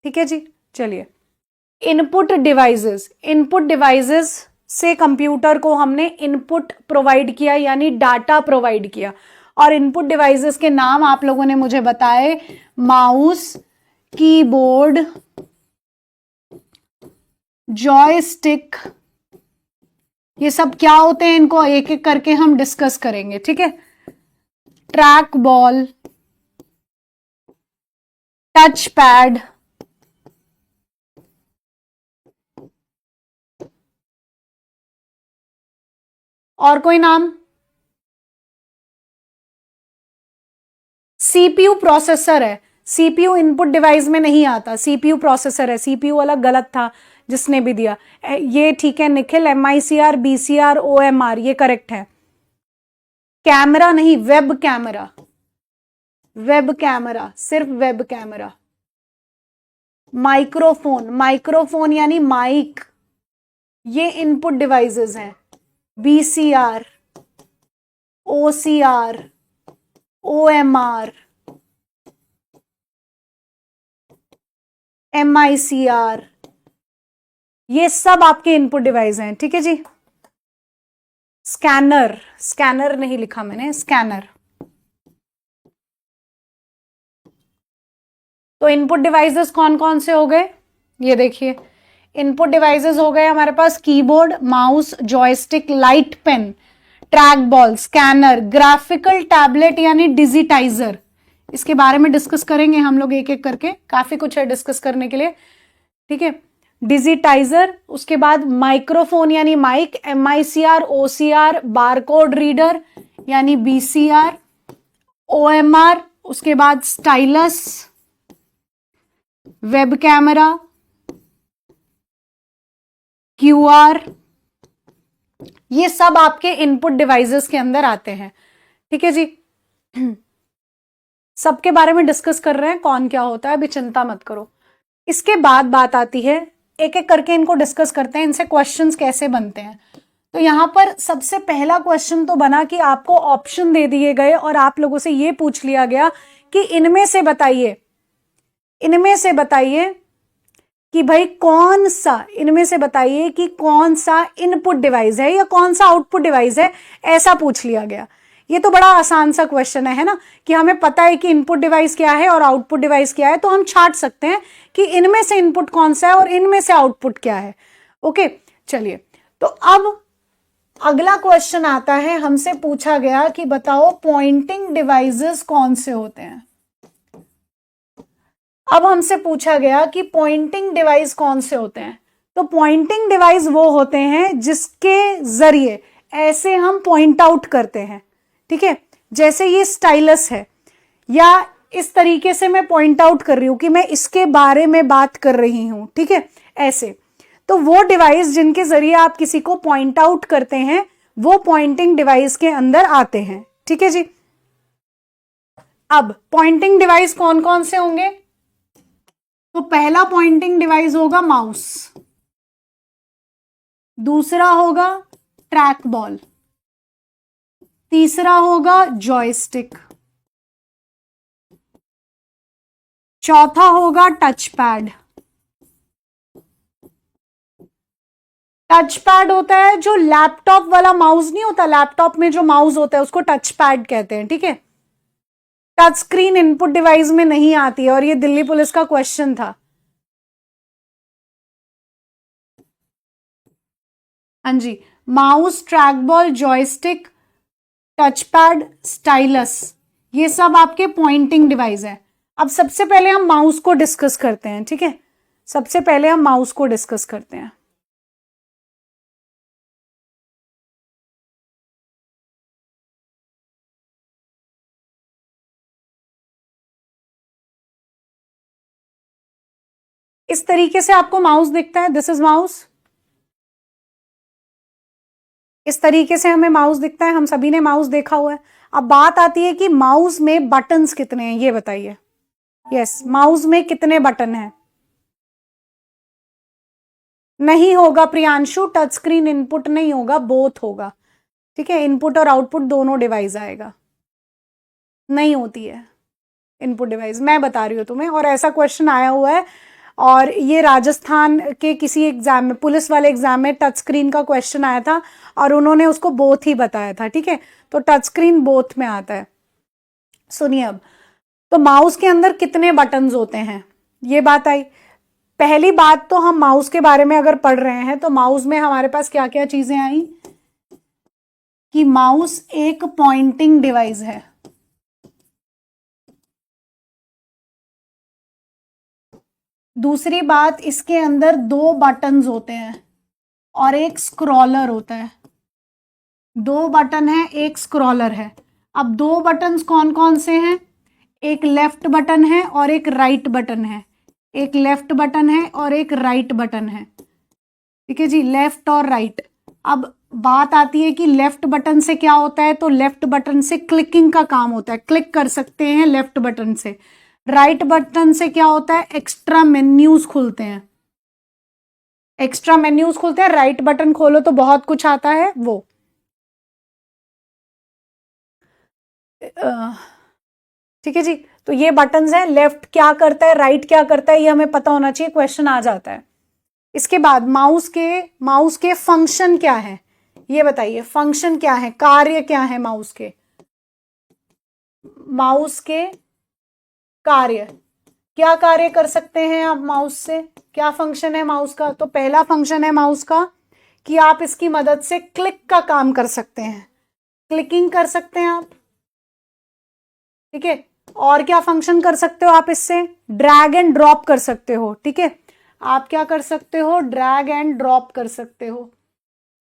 Speaker 1: ठीक है जी, चलिए, इनपुट डिवाइसेस, इनपुट डिवाइसेस से कंप्यूटर को हमने इनपुट प्रोवाइड किया, यानी डाटा प्रोवाइड किया। और इनपुट डिवाइसेस के नाम आप लोगों ने मुझे बताए, माउस, कीबोर्ड, जॉयस्टिक, ये सब क्या होते हैं, इनको एक एक करके हम डिस्कस करेंगे, ठीक है। ट्रैक बॉल, टच पैड, और कोई नाम? सीपीयू प्रोसेसर है, सीपीयू इनपुट डिवाइस में नहीं आता, सीपीयू प्रोसेसर है, सीपीयू वाला गलत था जिसने भी दिया, ये ठीक है निखिल, MICR, BCR, OMR ये करेक्ट है। कैमरा नहीं, वेब कैमरा, वेब कैमरा, सिर्फ वेब कैमरा। माइक्रोफोन, माइक्रोफोन यानी माइक, ये इनपुट डिवाइसेस हैं। BCR, OCR, OMR, MICR, ये सब आपके इनपुट डिवाइस हैं, ठीक है जी। स्कैनर, स्कैनर नहीं लिखा मैंने, स्कैनर। तो इनपुट डिवाइसेस कौन कौन से हो गए, ये देखिए। इनपुट डिवाइसेस हो गए हमारे पास keyboard, mouse, joystick, light pen, track ball, scanner, graphical tablet यानी डिजिटाइजर, इसके बारे में डिस्कस करेंगे हम लोग एक एक करके, काफी कुछ है डिस्कस करने के लिए, ठीक है। डिजिटाइजर, उसके बाद माइक्रोफोन यानी mic, MICR, OCR, barcode reader यानी BCR, OMR, उसके बाद स्टाइलस, वेब कैमरा, QR, ये सब आपके इनपुट डिवाइसेस के अंदर आते हैं, ठीक है जी। सबके बारे में डिस्कस कर रहे हैं कौन क्या होता है, अभी चिंता मत करो। इसके बाद बात आती है, एक एक करके इनको डिस्कस करते हैं, इनसे क्वेश्चंस कैसे बनते हैं। तो यहां पर सबसे पहला क्वेश्चन तो बना कि आपको ऑप्शन दे दिए गए और आप लोगों से ये पूछ लिया गया कि इनमें से बताइए, इनमें से बताइए कि भाई कौन सा, इनमें से बताइए कि कौन सा इनपुट डिवाइस है या कौन सा आउटपुट डिवाइस है, ऐसा पूछ लिया गया। ये तो बड़ा आसान सा क्वेश्चन है ना, कि हमें पता है कि इनपुट डिवाइस क्या है और आउटपुट डिवाइस क्या है, तो हम छांट सकते हैं कि इनमें से इनपुट कौन सा है और इनमें से आउटपुट क्या है। ओके, चलिए, तो अब अगला क्वेश्चन आता है, हमसे पूछा गया कि बताओ पॉइंटिंग डिवाइसेस कौन से होते हैं। अब हमसे पूछा गया कि पॉइंटिंग डिवाइस कौन से होते हैं। तो पॉइंटिंग डिवाइस वो होते हैं जिसके जरिए ऐसे हम पॉइंट आउट करते हैं, ठीक है। जैसे ये स्टाइलस है, या इस तरीके से मैं पॉइंट आउट कर रही हूं कि मैं इसके बारे में बात कर रही हूं, ठीक है, ऐसे। तो वो डिवाइस जिनके जरिए आप किसी को पॉइंट आउट करते हैं, वो पॉइंटिंग डिवाइस के अंदर आते हैं, ठीक है जी। अब पॉइंटिंग डिवाइस कौन कौन से होंगे, तो पहला पॉइंटिंग डिवाइस होगा माउस, दूसरा होगा ट्रैक बॉल, तीसरा होगा जॉयस्टिक, चौथा होगा टच पैड। टच पैड होता है जो लैपटॉप वाला माउस नहीं होता, लैपटॉप में जो माउस होता है उसको टच पैड कहते हैं, ठीक है। टच स्क्रीन इनपुट डिवाइस में नहीं आती है, और ये दिल्ली पुलिस का क्वेश्चन था। हाँ जी, mouse, track ball, joystick, touch pad, stylus, ये सब आपके पॉइंटिंग डिवाइस है। अब सबसे पहले हम माउस को डिस्कस करते हैं, ठीक है। सबसे पहले हम माउस को डिस्कस करते हैं। इस तरीके से आपको माउस दिखता है, दिस इज माउस। इस तरीके से हमें माउस दिखता है, हम सभी ने माउस देखा हुआ है। अब बात आती है कि माउस में बटन्स कितने हैं, ये बताइए। यस, माउस में कितने बटन हैं? नहीं होगा प्रियांशु, टच स्क्रीन इनपुट नहीं होगा, बोथ होगा, ठीक है। इनपुट और आउटपुट दोनों डिवाइस आएगा, नहीं होती है इनपुट डिवाइस, मैं बता रही हूं तुम्हें, और ऐसा क्वेश्चन आया हुआ है और ये राजस्थान के किसी एग्जाम में, पुलिस वाले एग्जाम में टच स्क्रीन का क्वेश्चन आया था और उन्होंने उसको बोथ ही बताया था, ठीक है। तो टच स्क्रीन बोथ में आता है। सुनिए अब, तो माउस के अंदर कितने बटन्स होते हैं, ये बात आई। पहली बात तो हम माउस के बारे में अगर पढ़ रहे हैं तो माउस में हमारे पास क्या क्या चीजें आई कि माउस एक पॉइंटिंग डिवाइस है। दूसरी बात, इसके अंदर 2 बटन्स होते हैं और एक स्क्रॉलर होता है। 2 बटन है, एक स्क्रॉलर है। अब 2 बटन्स कौन कौन से हैं? एक लेफ्ट बटन है और एक राइट बटन है। एक लेफ्ट बटन है और एक राइट बटन है, ठीक है जी, लेफ्ट और राइट। अब बात आती है कि लेफ्ट बटन से क्या होता है, तो लेफ्ट बटन से क्लिकिंग का काम होता है, क्लिक कर सकते हैं लेफ्ट बटन से। राइट बटन से क्या होता है, एक्स्ट्रा मेन्यूज खुलते हैं, एक्स्ट्रा मेन्यूज खुलते हैं। राइट बटन खोलो तो बहुत कुछ आता है वो। ठीक है जी, तो ये बटन्स हैं। लेफ्ट क्या करता है, राइट क्या करता है, ये हमें पता होना चाहिए, क्वेश्चन आ जाता है। इसके बाद माउस के फंक्शन क्या है, ये बताइए। फंक्शन क्या है, कार्य क्या है माउस के? माउस के कार्य, क्या कार्य कर सकते हैं आप माउस से, क्या फंक्शन है माउस का? तो पहला फंक्शन है माउस का कि आप इसकी मदद से क्लिक का काम कर सकते हैं, क्लिकिंग कर सकते हैं आप, ठीक है। और क्या फंक्शन कर सकते हो आप इससे? ड्रैग एंड ड्रॉप कर सकते हो, ठीक है। आप क्या कर सकते हो? ड्रैग एंड ड्रॉप कर सकते हो।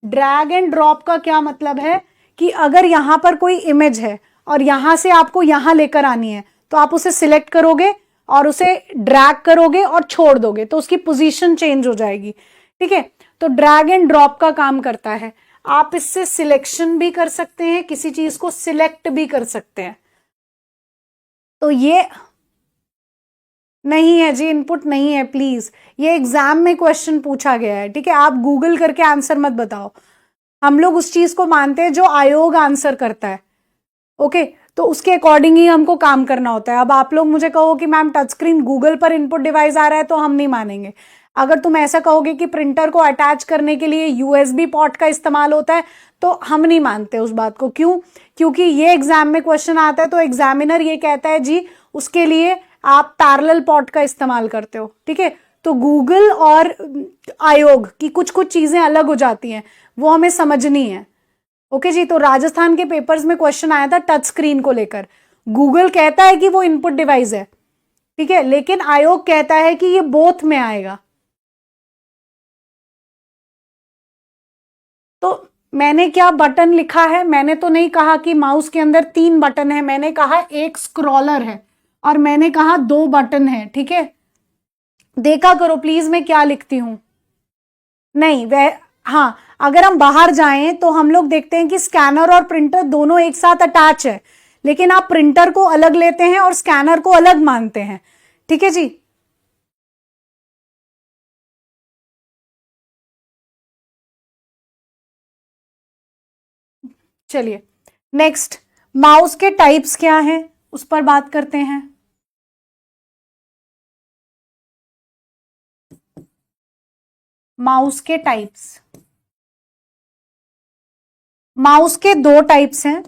Speaker 1: ड्रैग एंड ड्रॉप का क्या मतलब है कि अगर यहां पर कोई इमेज है और यहां से आपको यहां लेकर आनी है, तो आप उसे सिलेक्ट करोगे और उसे ड्रैग करोगे और छोड़ दोगे तो उसकी पोजीशन चेंज हो जाएगी, ठीक है। तो ड्रैग एंड ड्रॉप का काम करता है। आप इससे सिलेक्शन भी कर सकते हैं, किसी चीज को सिलेक्ट भी कर सकते हैं। तो ये नहीं है जी, इनपुट नहीं है प्लीज, ये एग्जाम में क्वेश्चन पूछा गया है, ठीक है। आप गूगल करके आंसर मत बताओ, हम लोग उस चीज को मानते हैं जो आयोग आंसर करता है, ओके। तो उसके अकॉर्डिंग ही हमको काम करना होता है। अब आप लोग मुझे कहो कि मैम टच स्क्रीन गूगल पर इनपुट डिवाइस आ रहा है, तो हम नहीं मानेंगे। अगर तुम ऐसा कहोगे कि प्रिंटर को अटैच करने के लिए यूएसबी पोर्ट का इस्तेमाल होता है, तो हम नहीं मानते उस बात को। क्यों? क्योंकि ये एग्जाम में क्वेश्चन आता है तो एग्जामिनर ये कहता है जी उसके लिए आप पैरेलल पोर्ट का इस्तेमाल करते हो, ठीक है। तो गूगल और आयोग की कुछ कुछ चीजें अलग हो जाती हैं, वो हमें समझनी है, ओके जी। तो राजस्थान के पेपर्स में क्वेश्चन आया था टच स्क्रीन को लेकर। गूगल कहता है कि वो इनपुट डिवाइस है, ठीक है, लेकिन आयोग कहता है कि ये बोथ में आएगा। तो मैंने क्या बटन लिखा है? मैंने तो नहीं कहा कि माउस के अंदर 3 बटन है, मैंने कहा एक स्क्रॉलर है और मैंने कहा 2 बटन है, ठीक है। देखा करो प्लीज मैं क्या लिखती हूं। नहीं वह, हाँ, अगर हम बाहर जाएं तो हम लोग देखते हैं कि स्कैनर और प्रिंटर दोनों एक साथ अटैच है, लेकिन आप प्रिंटर को अलग लेते हैं और स्कैनर को अलग मानते हैं, ठीक है जी। चलिए नेक्स्ट, माउस के टाइप्स क्या हैं उस पर बात करते हैं। माउस के टाइप्स, माउस के 2 टाइप्स हैं।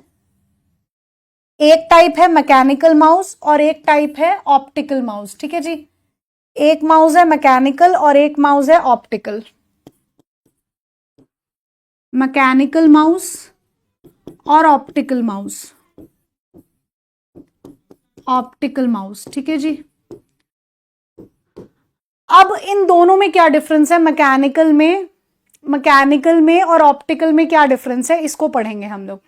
Speaker 1: एक टाइप है मैकेनिकल माउस और एक टाइप है ऑप्टिकल माउस, ठीक है जी। एक माउस है मैकेनिकल और एक माउस है ऑप्टिकल। मैकेनिकल माउस और ऑप्टिकल माउस, ऑप्टिकल माउस, ठीक है जी। अब इन दोनों में क्या डिफरेंस है, मैकेनिकल में और ऑप्टिकल में क्या डिफरेंस है, इसको पढ़ेंगे हम लोग।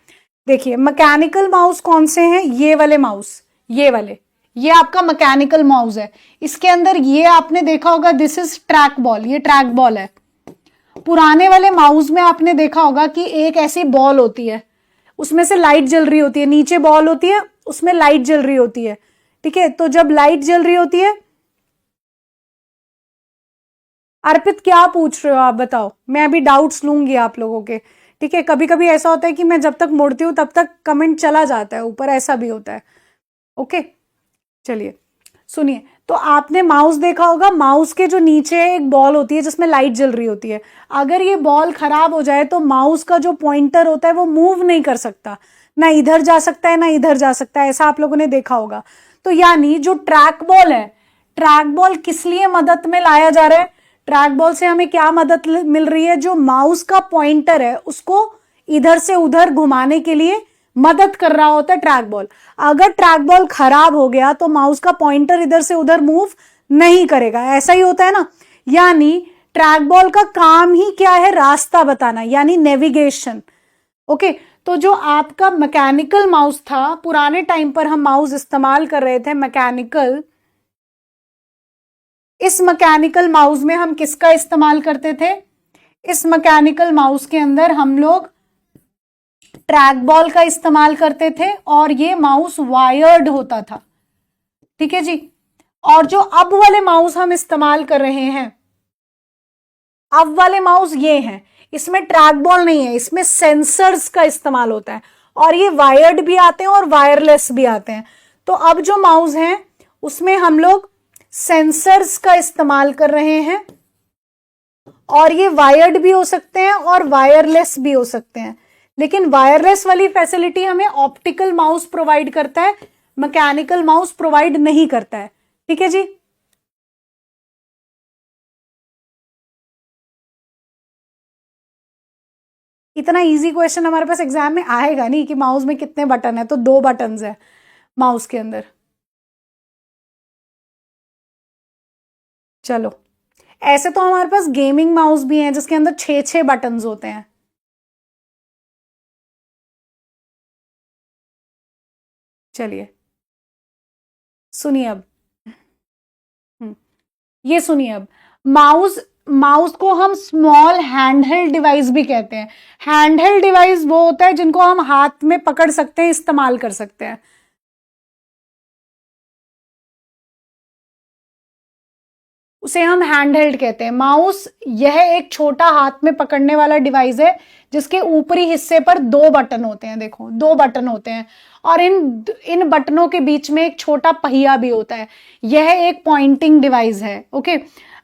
Speaker 1: देखिए मैकेनिकल माउस कौन से हैं, ये वाले माउस, ये वाले, ये आपका मैकेनिकल माउस है। इसके अंदर ये आपने देखा होगा, दिस इज ट्रैक बॉल, ये ट्रैक बॉल है। पुराने वाले माउस में आपने देखा होगा कि एक ऐसी बॉल होती है, उसमें से लाइट जल रही होती है, नीचे बॉल होती है, उसमें लाइट जल रही होती है, ठीक है। तो जब लाइट जल रही होती है, अर्पित क्या पूछ रहे हो आप बताओ, मैं अभी डाउट्स लूंगी आप लोगों के, ठीक है। कभी कभी ऐसा होता है कि मैं जब तक मुड़ती हूं तब तक कमेंट चला जाता है ऊपर, ऐसा भी होता है, ओके। चलिए सुनिए, तो आपने माउस देखा होगा, माउस के जो नीचे एक बॉल होती है जिसमें लाइट जल रही होती है, अगर ये बॉल खराब हो जाए तो माउस का जो पॉइंटर होता है वो मूव नहीं कर सकता, ना इधर जा सकता है ना इधर जा सकता है, ऐसा आप लोगों ने देखा होगा। तो यानी जो ट्रैक बॉल है, ट्रैक बॉल किस लिए मदद में लाया जा रहा है? ट्रैक बॉल से हमें क्या मदद मिल रही है? जो माउस का पॉइंटर है उसको इधर से उधर घुमाने के लिए मदद कर रहा होता है ट्रैक बॉल। अगर ट्रैक बॉल खराब हो गया तो माउस का पॉइंटर इधर से उधर मूव नहीं करेगा, ऐसा ही होता है ना। यानी ट्रैक बॉल का काम ही क्या है? रास्ता बताना, यानी नेविगेशन। ओके, तो जो आपका मैकेनिकल माउस था, पुराने टाइम पर हम माउस इस्तेमाल कर रहे थे मैकेनिकल, इस मैकेनिकल माउस में हम किसका इस्तेमाल करते थे? इस मैकेनिकल माउस के अंदर हम लोग ट्रैक बॉल का इस्तेमाल करते थे और ये माउस वायर्ड होता था, ठीक है जी। और जो अब वाले माउस हम इस्तेमाल कर रहे हैं, अब वाले माउस ये हैं, इसमें ट्रैक बॉल नहीं है, इसमें सेंसर्स का इस्तेमाल होता है, और ये वायर्ड भी आते हैं और वायरलेस भी आते हैं। तो अब जो माउस हैं उसमें हम लोग सेंसर्स का इस्तेमाल कर रहे हैं, और ये वायर्ड भी हो सकते हैं और वायरलेस भी हो सकते हैं। लेकिन वायरलेस वाली फैसिलिटी हमें ऑप्टिकल माउस प्रोवाइड करता है, मैकेनिकल माउस प्रोवाइड नहीं करता है, ठीक है जी। इतना इजी क्वेश्चन हमारे पास एग्जाम में आएगा नहीं कि माउस में कितने बटन है, तो 2 बटन है माउस के अंदर। चलो, ऐसे तो हमारे पास गेमिंग माउस भी हैं जिसके अंदर 6 बटन होते हैं। चलिए सुनिए अब, हम्म, ये सुनिए अब। माउस माउस को हम स्मॉल हैंडहेल्ड डिवाइस भी कहते हैं। हैंडहेल्ड डिवाइस वो होता है जिनको हम हाथ में पकड़ सकते हैं, इस्तेमाल कर सकते हैं। उसे हम हैंडहेल्ड कहते हैं। माउस यह एक छोटा हाथ में पकड़ने वाला डिवाइस है जिसके ऊपरी हिस्से पर 2 बटन होते हैं, देखो 2 बटन होते हैं, और इन इन बटनों के बीच में एक छोटा पहिया भी होता है। यह एक पॉइंटिंग डिवाइस है। ओके,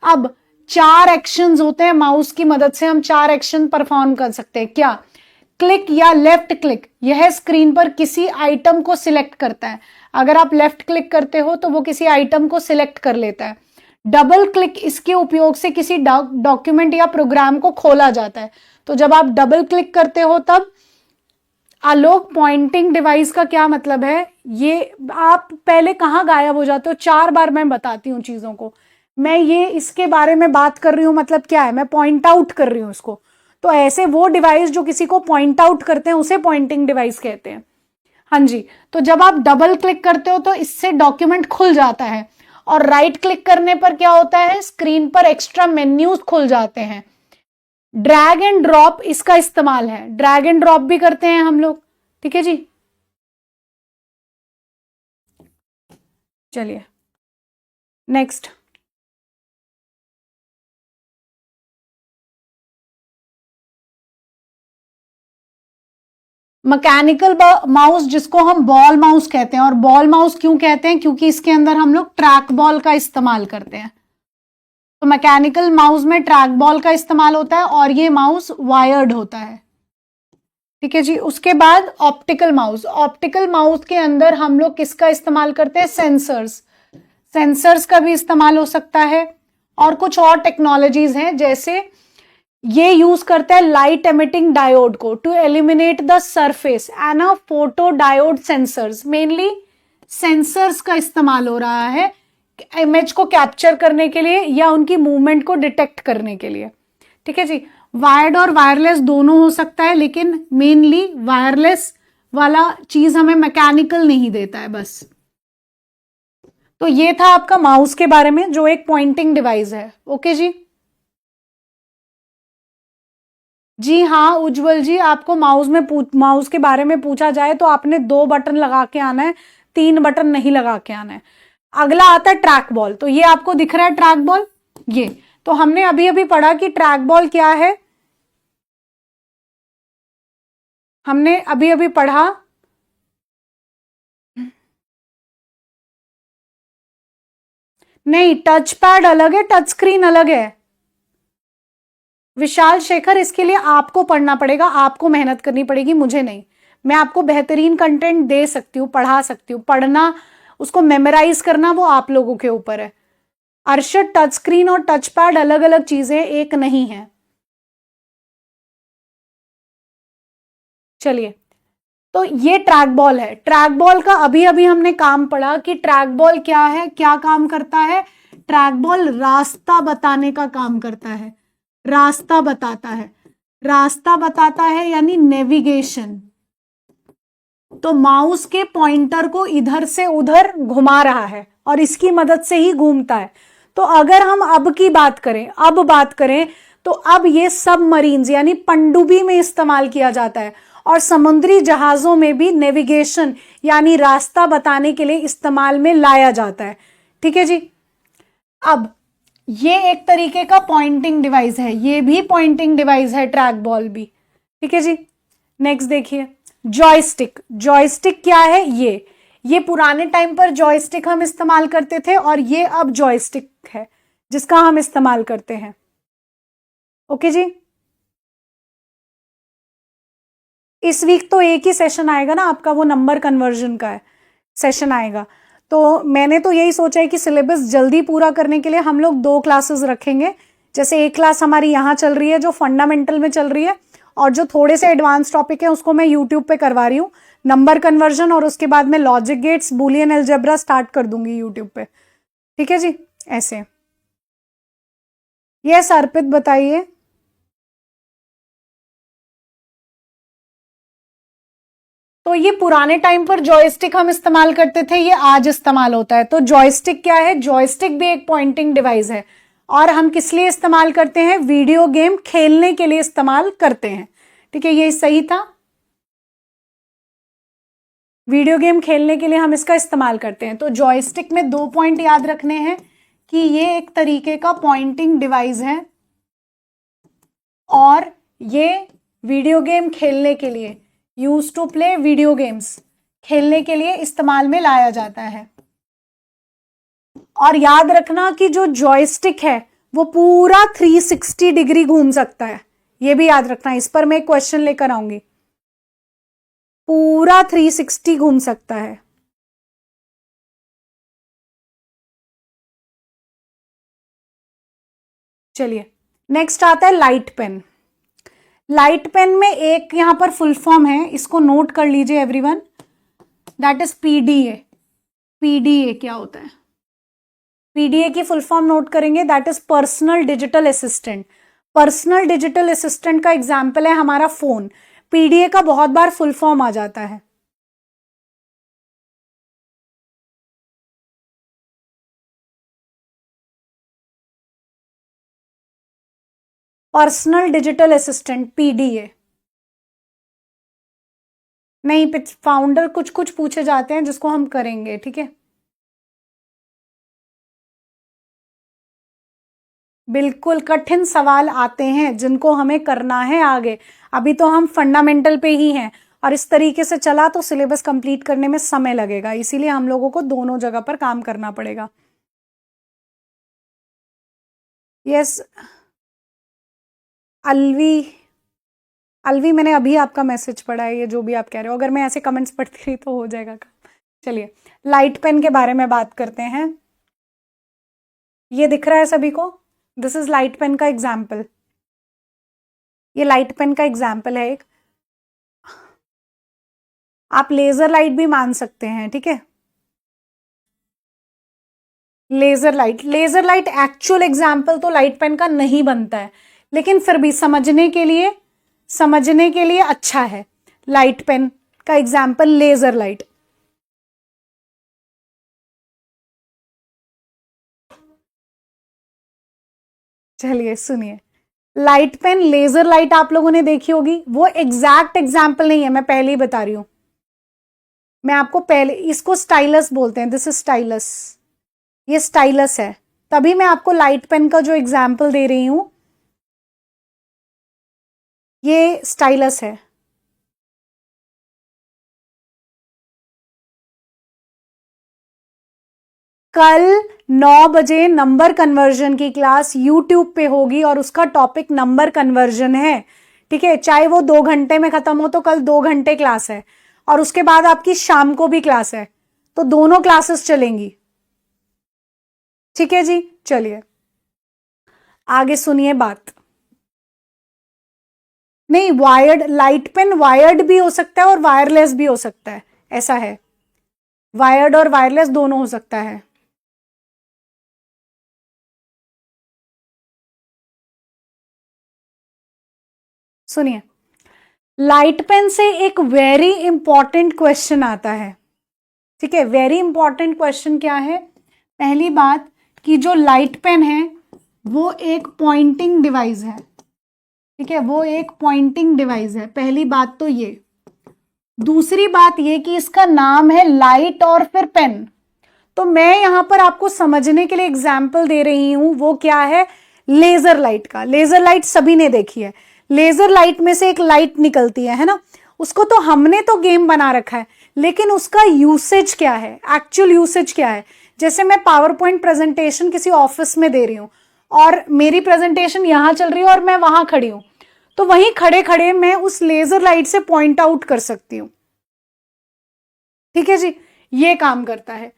Speaker 1: अब 4 एक्शंस होते हैं, माउस की मदद से हम 4 एक्शन परफॉर्म कर सकते हैं। क्या? क्लिक या लेफ्ट क्लिक, यह स्क्रीन पर किसी आइटम को सिलेक्ट करता है। अगर आप लेफ्ट क्लिक करते हो तो वो किसी आइटम को सिलेक्ट कर लेता है। डबल क्लिक, इसके उपयोग से किसी डॉक्यूमेंट या प्रोग्राम को खोला जाता है। तो जब आप डबल क्लिक करते हो तब आलोक, पॉइंटिंग डिवाइस का क्या मतलब है? ये आप पहले कहां गायब हो जाते हो? 4 बार मैं बताती हूँ चीजों को, मैं ये इसके बारे में बात कर रही हूं, मतलब क्या है, मैं पॉइंट आउट कर रही हूं इसको। तो ऐसे वो डिवाइस जो किसी को पॉइंट आउट करते हैं उसे पॉइंटिंग डिवाइस कहते हैं। हाँ जी, तो जब आप डबल क्लिक करते हो तो इससे डॉक्यूमेंट खुल जाता है, और राइट क्लिक करने पर क्या होता है? स्क्रीन पर एक्स्ट्रा मेन्यूज खुल जाते हैं। ड्रैग एंड ड्रॉप इसका इस्तेमाल है, ड्रैग एंड ड्रॉप भी करते हैं हम लोग, ठीक है जी। चलिए नेक्स्ट, मैकेनिकल माउस जिसको हम बॉल माउस कहते हैं। और बॉल माउस क्यों कहते हैं? क्योंकि इसके अंदर हम लोग ट्रैक बॉल का इस्तेमाल करते हैं। तो मैकेनिकल माउस में ट्रैक बॉल का इस्तेमाल होता है और ये माउस वायर्ड होता है, ठीक है जी। उसके बाद ऑप्टिकल माउस, ऑप्टिकल माउस के अंदर हम लोग किसका इस्तेमाल करते हैं? सेंसर्स, सेंसर्स का भी इस्तेमाल हो सकता है। और कुछ और टेक्नोलॉजीज हैं, जैसे ये यूज करता है लाइट एमिटिंग डायोड को to eliminate the surface and a photo diode sensors. Mainly sensors का इस्तेमाल हो रहा है इमेज को कैप्चर करने के लिए या उनकी मूवमेंट को डिटेक्ट करने के लिए, ठीक है जी। वायर्ड और वायरलेस दोनों हो सकता है, लेकिन मेनली वायरलेस वाला चीज हमें मैकेनिकल नहीं देता है बस। तो ये था आपका माउस के बारे में जो एक पॉइंटिंग डिवाइस है। ओके जी, जी हाँ उज्जवल जी, आपको माउस के बारे में पूछा जाए तो आपने 2 बटन लगा के आना है, 3 बटन नहीं लगा के आना है। अगला आता है ट्रैक बॉल। तो ये आपको दिख रहा है ट्रैक बॉल, ये तो हमने अभी अभी पढ़ा कि ट्रैक बॉल क्या है। हमने अभी अभी पढ़ा नहीं, टच पैड अलग है, टच स्क्रीन अलग है विशाल शेखर। इसके लिए आपको पढ़ना पड़ेगा, आपको मेहनत करनी पड़ेगी, मुझे नहीं। मैं आपको बेहतरीन कंटेंट दे सकती हूँ, पढ़ा सकती हूँ, पढ़ना, उसको मेमोराइज करना वो आप लोगों के ऊपर है। अरशद, टच स्क्रीन और टच पैड अलग अलग चीजें, एक नहीं है। चलिए, तो ये ट्रैक बॉल है। ट्रैक बॉल का अभी अभी हमने काम पढ़ा कि ट्रैक बॉल क्या है, क्या काम करता है। ट्रैक बॉल रास्ता बताने का काम करता है, रास्ता बताता है, रास्ता बताता है यानी नेविगेशन। तो माउस के पॉइंटर को इधर से उधर घुमा रहा है और इसकी मदद से ही घूमता है। तो अगर हम अब की बात करें, अब बात करें, तो अब ये सबमरीन्स यानी पनडुब्बी में इस्तेमाल किया जाता है और समुद्री जहाजों में भी नेविगेशन यानी रास्ता बताने के लिए इस्तेमाल में लाया जाता है। ठीक है जी। अब ये एक तरीके का पॉइंटिंग डिवाइस है, ये भी पॉइंटिंग डिवाइस है, ट्रैक बॉल भी। ठीक है जी। नेक्स्ट देखिए, जॉयस्टिक। जॉयस्टिक क्या है? ये पुराने टाइम पर जॉयस्टिक हम इस्तेमाल करते थे और ये अब जॉयस्टिक है जिसका हम इस्तेमाल करते हैं। ओके जी। इस वीक तो एक ही सेशन आएगा ना आपका, वो नंबर कन्वर्जन का है, सेशन आएगा। तो मैंने तो यही सोचा है कि सिलेबस जल्दी पूरा करने के लिए हम लोग 2 क्लासेस रखेंगे। जैसे एक क्लास हमारी यहाँ चल रही है जो फंडामेंटल में चल रही है, और जो थोड़े से एडवांस टॉपिक है उसको मैं यूट्यूब पे करवा रही हूँ, नंबर कन्वर्जन, और उसके बाद में logic gates, Boolean algebra start कर दूंगी यूट्यूब पे। ठीक है जी। ऐसे। यस अर्पित बताइए। तो ये पुराने टाइम पर जॉयस्टिक हम इस्तेमाल करते थे, ये आज इस्तेमाल होता है। तो जॉयस्टिक क्या है? जॉयस्टिक भी एक पॉइंटिंग डिवाइस है और हम किस लिए इस्तेमाल करते हैं? वीडियो गेम खेलने के लिए इस्तेमाल करते हैं। ठीक है, ये सही था। वीडियो गेम खेलने के लिए हम इसका इस्तेमाल करते हैं। तो जॉयस्टिक में 2 पॉइंट याद रखने हैं कि ये एक तरीके का पॉइंटिंग डिवाइस है और ये वीडियो गेम खेलने के लिए, use to play video games, खेलने के लिए इस्तेमाल में लाया जाता है। और याद रखना कि जो जॉयस्टिक है वो पूरा 360 डिग्री घूम सकता है, ये भी याद रखना। इस पर मैं क्वेश्चन लेकर आऊंगी। पूरा 360 घूम सकता है। चलिए, नेक्स्ट आता है लाइट पेन। लाइट पेन में एक यहां पर फुल फॉर्म है, इसको नोट कर लीजिए everyone, that is PDA. PDA क्या होता है? पीडीए की फुल फॉर्म नोट करेंगे, that is personal digital assistant. Personal digital assistant का एग्जाम्पल है हमारा फोन। पीडीए का बहुत बार फुल फॉर्म आ जाता है। Personal digital assistant, PDA. नहीं, फाउंडर कुछ कुछ पूछे जाते हैं जिसको हम करेंगे। ठीक है, बिल्कुल कठिन सवाल आते हैं जिनको हमें करना है आगे। अभी तो हम फंडामेंटल पे ही हैं और इस तरीके से चला तो सिलेबस कंप्लीट करने में समय लगेगा, इसीलिए हम लोगों को दोनों जगह पर काम करना पड़ेगा। यस अलवी, अलवी मैंने अभी आपका मैसेज पढ़ा है, ये जो भी आप कह रहे हो, अगर मैं ऐसे कमेंट्स पढ़ती रही तो हो जाएगा काम। चलिए, लाइट पेन के बारे में बात करते हैं। ये दिख रहा है सभी को? दिस इज लाइट पेन का एग्जाम्पल। ये लाइट पेन का एग्जाम्पल है एक। आप लेजर लाइट भी मान सकते हैं। ठीक है, laser light, laser light actual example तो लाइट पेन का नहीं बनता है, लेकिन फिर भी समझने के लिए अच्छा है। लाइट पेन का एग्जाम्पल लेजर लाइट। चलिए सुनिए, लाइट पेन, लेजर लाइट आप लोगों ने देखी होगी, वो एग्जैक्ट एग्जाम्पल नहीं है, मैं पहले ही बता रही हूं। मैं आपको पहले, इसको स्टाइलस बोलते हैं, दिस इज स्टाइलस, ये स्टाइलस है। तभी मैं आपको लाइट पेन का जो एग्जाम्पल दे रही हूं, ये स्टाइलस है। कल 9 बजे नंबर कन्वर्जन की क्लास यूट्यूब पे होगी और उसका टॉपिक नंबर कन्वर्जन है, ठीक है। चाहे वो 2 घंटे में खत्म हो तो कल 2 घंटे क्लास है और उसके बाद आपकी शाम को भी क्लास है, तो दोनों क्लासेस चलेंगी, ठीक है जी। चलिए आगे सुनिए बात। नहीं, वायर्ड लाइट पेन वायर्ड भी हो सकता है और वायरलेस भी हो सकता है, ऐसा है, वायर्ड और वायरलेस दोनों हो सकता है। सुनिए, लाइट पेन से एक वेरी इंपॉर्टेंट क्वेश्चन आता है, ठीक है। वेरी इंपॉर्टेंट क्वेश्चन क्या है? पहली बात कि जो लाइट पेन है वो एक पॉइंटिंग डिवाइस है, ठीक है, वो एक पॉइंटिंग डिवाइस है, पहली बात तो ये। दूसरी बात ये कि इसका नाम है लाइट और फिर पेन। तो मैं यहां पर आपको समझने के लिए एग्जाम्पल दे रही हूं, वो क्या है? लेजर लाइट का। लेजर लाइट सभी ने देखी है, लेजर लाइट में से एक लाइट निकलती है ना। उसको तो हमने तो गेम बना रखा है, लेकिन उसका यूसेज क्या है, एक्चुअल यूसेज क्या है? जैसे मैं पावर पॉइंट प्रेजेंटेशन किसी ऑफिस में दे रही हूं और मेरी प्रेजेंटेशन यहां चल रही है और मैं वहां खड़ी हूं, तो वहीं खड़े खड़े मैं उस लेजर लाइट से पॉइंट आउट कर सकती हूं, ठीक है जी। ये काम करता है।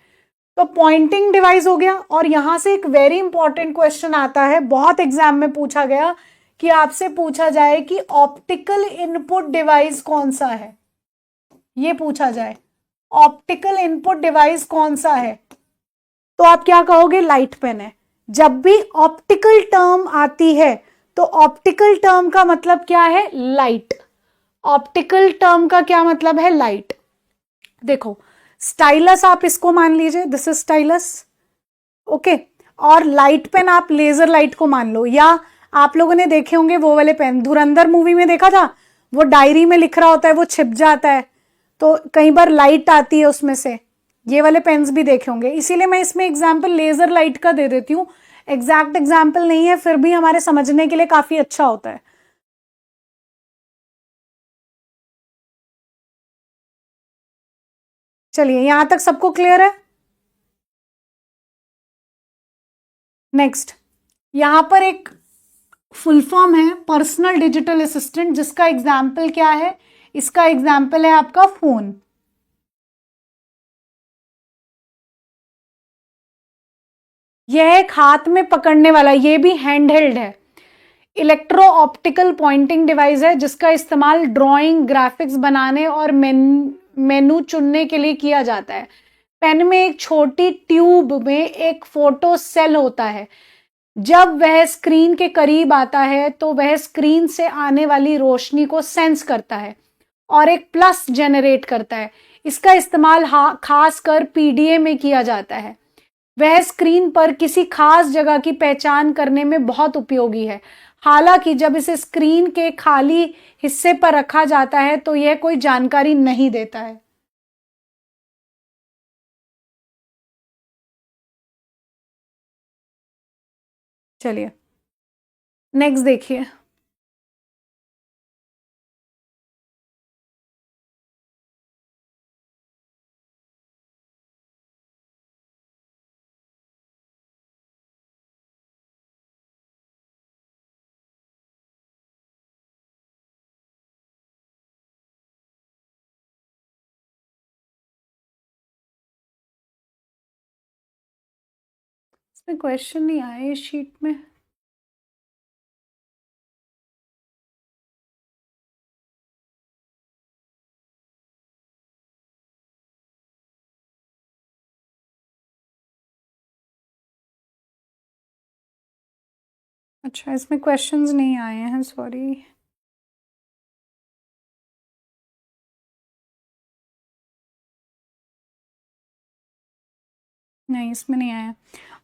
Speaker 1: तो पॉइंटिंग डिवाइस हो गया। और यहां से एक वेरी इंपॉर्टेंट क्वेश्चन आता है, बहुत एग्जाम में पूछा गया, कि आपसे पूछा जाए कि ऑप्टिकल इनपुट डिवाइस कौन सा है, ये पूछा जाए ऑप्टिकल इनपुट डिवाइस कौन सा है, तो आप क्या कहोगे? लाइट पेन है। जब भी ऑप्टिकल टर्म आती है तो ऑप्टिकल टर्म का मतलब क्या है? लाइट। ऑप्टिकल टर्म का क्या मतलब है? लाइट। देखो, स्टाइलस आप इसको मान लीजिए, दिस इज स्टाइलस, ओके। और लाइट पेन आप लेजर लाइट को मान लो, या आप लोगों ने देखे होंगे वो वाले पेन, धुरंधर मूवी में देखा था, वो डायरी में लिख रहा होता है, वो छिप जाता है, तो कई बार लाइट आती है उसमें से, ये वाले पेन्स भी देखे होंगे। इसीलिए मैं इसमें एग्जाम्पल लेजर लाइट का दे देती हूँ, एग्जैक्ट एग्जाम्पल नहीं है, फिर भी हमारे समझने के लिए काफी अच्छा होता है। चलिए, यहां तक सबको क्लियर है? नेक्स्ट, यहां पर एक फुल फॉर्म है पर्सनल डिजिटल असिस्टेंट, जिसका एग्जाम्पल क्या है? इसका एग्जाम्पल है आपका फोन। यह एक हाथ में पकड़ने वाला, ये भी हैंड हेल्ड है, इलेक्ट्रो ऑप्टिकल पॉइंटिंग डिवाइस है, जिसका इस्तेमाल ड्राइंग, ग्राफिक्स बनाने और मेनू चुनने के लिए किया जाता है। पेन में एक छोटी ट्यूब में एक फोटो सेल होता है। जब वह स्क्रीन के करीब आता है तो वह स्क्रीन से आने वाली रोशनी को सेंस करता है और एक प्लस जनरेट करता है। इसका इस्तेमाल खासकर पीडीए में किया जाता है। वह स्क्रीन पर किसी खास जगह की पहचान करने में बहुत उपयोगी है। हालांकि जब इसे स्क्रीन के खाली हिस्से पर रखा जाता है तो यह कोई जानकारी नहीं देता है। चलिए नेक्स्ट देखिए। इसमें क्वेश्चन नहीं आए इस शीट में। अच्छा, इसमें क्वेश्चंस नहीं आए हैं, सॉरी। नहीं, इसमें नहीं आया।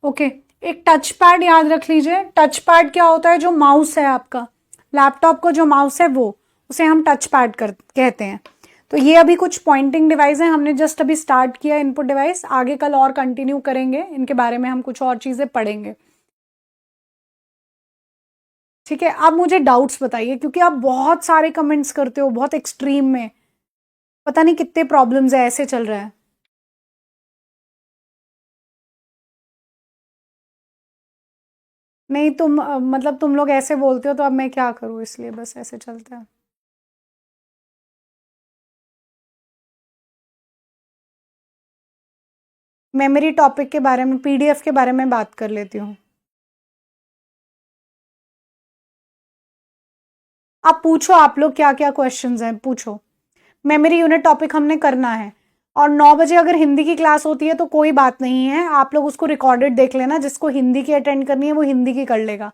Speaker 1: ओके, एक टच पैड याद रख लीजिए। टच पैड क्या होता है? जो माउस है आपका, लैपटॉप को जो माउस है वो, उसे हम टच पैड कहते हैं। तो ये अभी कुछ पॉइंटिंग डिवाइस है, हमने जस्ट अभी स्टार्ट किया इनपुट डिवाइस, आगे कल और कंटिन्यू करेंगे इनके बारे में, हम कुछ और चीजें पढ़ेंगे, ठीक है। अब मुझे डाउट्स बताइए, क्योंकि आप बहुत सारे कमेंट्स करते हो, बहुत एक्सट्रीम में, पता नहीं कितने प्रॉब्लम्स है, ऐसे चल रहा है। नहीं तुम मतलब तुम लोग ऐसे बोलते हो तो अब मैं क्या करूँ, इसलिए बस ऐसे चलता है। मेमोरी टॉपिक के बारे में, पीडीएफ के बारे में बात कर लेती हूँ। आप पूछो, आप लोग क्या क्या क्वेश्चंस हैं पूछो। मेमोरी यूनिट टॉपिक हमने करना है। और 9 बजे अगर हिंदी की क्लास होती है तो कोई बात नहीं है, आप लोग उसको रिकॉर्डेड देख लेना, जिसको हिंदी की अटेंड करनी है वो हिंदी की कर लेगा।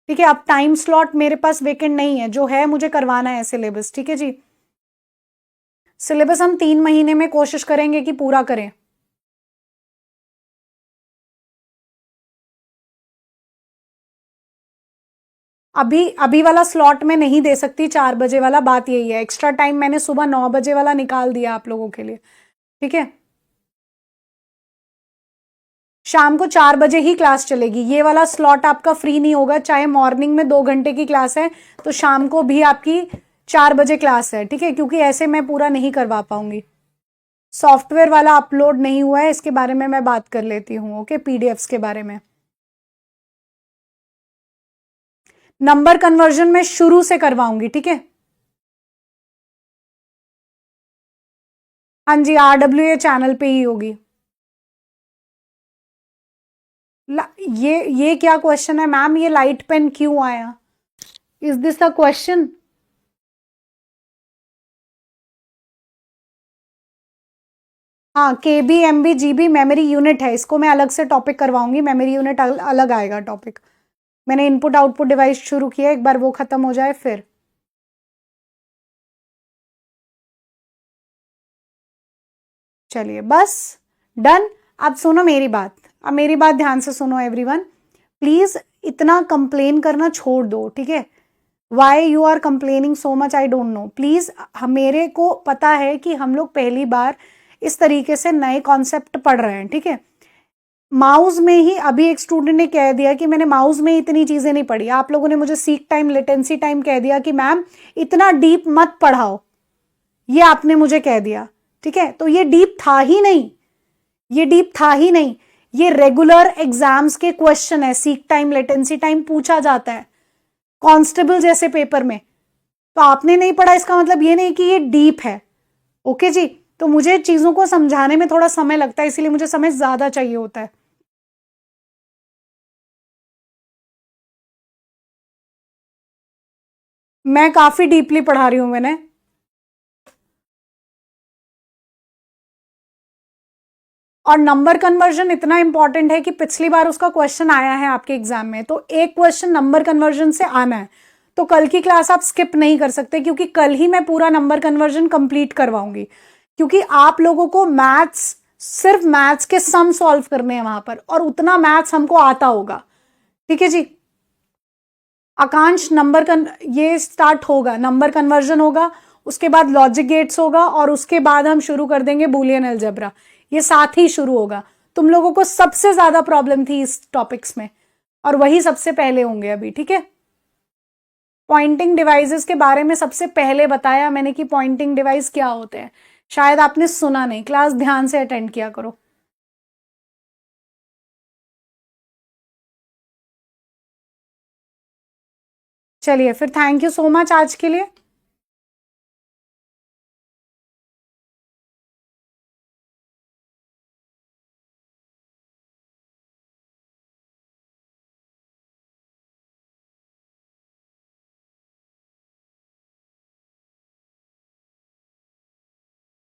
Speaker 1: ठीक है, अब टाइम स्लॉट मेरे पास वेकेंट नहीं है, जो है मुझे करवाना है सिलेबस। ठीक है जी, सिलेबस हम 3 महीने में कोशिश करेंगे कि पूरा करें। अभी अभी वाला स्लॉट में नहीं दे सकती, 4 बजे वाला, बात यही है। एक्स्ट्रा टाइम मैंने सुबह 9 बजे वाला निकाल दिया आप लोगों के लिए। ठीक है, शाम को 4 बजे ही क्लास चलेगी, ये वाला स्लॉट आपका फ्री नहीं होगा। चाहे मॉर्निंग में 2 घंटे की क्लास है तो शाम को भी आपकी 4 बजे क्लास है। ठीक है, क्योंकि ऐसे मैं पूरा नहीं करवा पाऊंगी। सॉफ्टवेयर वाला अपलोड नहीं हुआ है, इसके बारे में मैं बात कर लेती हूँ। ओके, पीडीएफ्स के बारे में। नंबर कन्वर्जन मैं शुरू से करवाऊंगी। ठीक है, हाँ जी, RWA चैनल पे ही होगी। ये क्या क्वेश्चन है मैम, ये लाइट पेन क्यों आया? Is this a question? हाँ, केबी एमबी जीबी मेमोरी यूनिट है, इसको मैं अलग से टॉपिक करवाऊंगी। मेमोरी यूनिट अलग आएगा टॉपिक। मैंने इनपुट आउटपुट डिवाइस शुरू किया, एक बार वो खत्म हो जाए फिर। चलिए बस, डन। अब सुनो मेरी बात, अब मेरी बात ध्यान से सुनो एवरीवन। प्लीज इतना कंप्लेन करना छोड़ दो। ठीक है, why you are complaining so much I don't know. Please, मेरे को पता है कि हम लोग पहली बार इस तरीके से नए कॉन्सेप्ट पढ़ रहे हैं। ठीक है, माउस में ही अभी एक स्टूडेंट ने कह दिया कि मैंने माउस में इतनी चीजें नहीं पढ़ी। आप लोगों ने मुझे सीक टाइम, लेटेंसी टाइम कह दिया कि मैम इतना डीप मत पढ़ाओ, ये आपने मुझे कह दिया। ठीक है, तो ये डीप था ही नहीं, ये डीप था ही नहीं। ये रेगुलर एग्जाम्स के क्वेश्चन है, सीक टाइम लेटेंसी टाइम पूछा जाता है कांस्टेबल जैसे पेपर में। तो आपने नहीं पढ़ा इसका मतलब ये नहीं कि ये डीप है। ओके जी, तो मुझे चीजों को समझाने में थोड़ा समय लगता है, इसीलिए मुझे समय ज्यादा चाहिए होता है। मैं काफी डीपली पढ़ा रही हूं मैंने। और नंबर कन्वर्जन इतना इंपॉर्टेंट है कि पिछली बार उसका क्वेश्चन आया है आपके एग्जाम में, तो एक क्वेश्चन नंबर कन्वर्जन से आना है। तो कल की क्लास आप स्किप नहीं कर सकते, क्योंकि कल ही मैं पूरा नंबर कन्वर्जन कंप्लीट करवाऊंगी। क्योंकि आप लोगों को मैथ्स, सिर्फ मैथ्स के सम सॉल्व करने हैं वहां पर, और उतना मैथ्स हमको आता होगा। ठीक है जी, आकांक्ष ये स्टार्ट होगा, नंबर कन्वर्जन होगा, उसके बाद लॉजिक गेट्स होगा, और उसके बाद हम शुरू कर देंगे बुलियन अलजेब्रा। ये साथ ही शुरू होगा। तुम लोगों को सबसे ज्यादा प्रॉब्लम थी इस टॉपिक्स में, और वही सबसे पहले होंगे अभी। ठीक है, पॉइंटिंग डिवाइसेस के बारे में सबसे पहले बताया मैंने कि पॉइंटिंग डिवाइस क्या होते हैं। शायद आपने सुना नहीं, क्लास ध्यान से अटेंड किया करो। चलिए फिर, थैंक यू सो मच आज के लिए।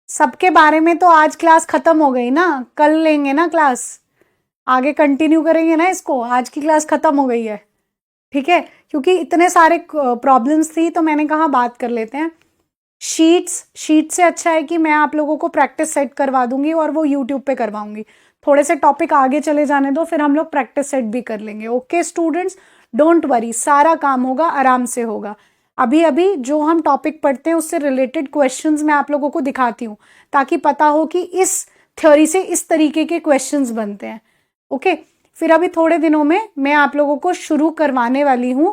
Speaker 1: सबके बारे में तो आज क्लास खत्म हो गई ना, कल लेंगे ना क्लास, आगे कंटिन्यू करेंगे ना इसको। आज की क्लास खत्म हो गई है। ठीक है, क्योंकि इतने सारे प्रॉब्लम्स थी तो मैंने कहा बात कर लेते हैं। शीट से अच्छा है कि मैं आप लोगों को प्रैक्टिस सेट करवा दूंगी, और वो यूट्यूब पे करवाऊंगी। थोड़े से टॉपिक आगे चले जाने दो, फिर हम लोग प्रैक्टिस सेट भी कर लेंगे। ओके स्टूडेंट्स, डोंट वरी, सारा काम होगा, आराम से होगा। अभी अभी जो हम टॉपिक पढ़ते हैं उससे रिलेटेड क्वेश्चंस मैं आप लोगों को दिखाती हूँ, ताकि पता हो कि इस थ्योरी से इस तरीके के क्वेश्चंस बनते हैं। ओके, फिर अभी थोड़े दिनों में मैं आप लोगों को शुरू करवाने वाली हूं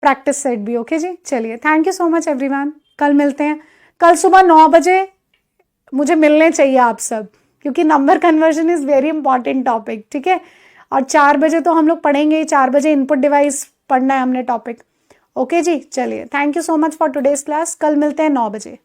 Speaker 1: प्रैक्टिस सेट भी। ओके जी, चलिए, thank you so much everyone, कल मिलते हैं। कल सुबह 9 बजे मुझे मिलने चाहिए आप सब, क्योंकि number conversion is very important topic, ठीक है। और 4 बजे तो हम लोग पढ़ेंगे, 4 बजे इनपुट डिवाइस पढ़ना है हमने टॉपिक। ओके जी, चलिए, thank you so much for today's class. कल मिलते हैं 9 बजे।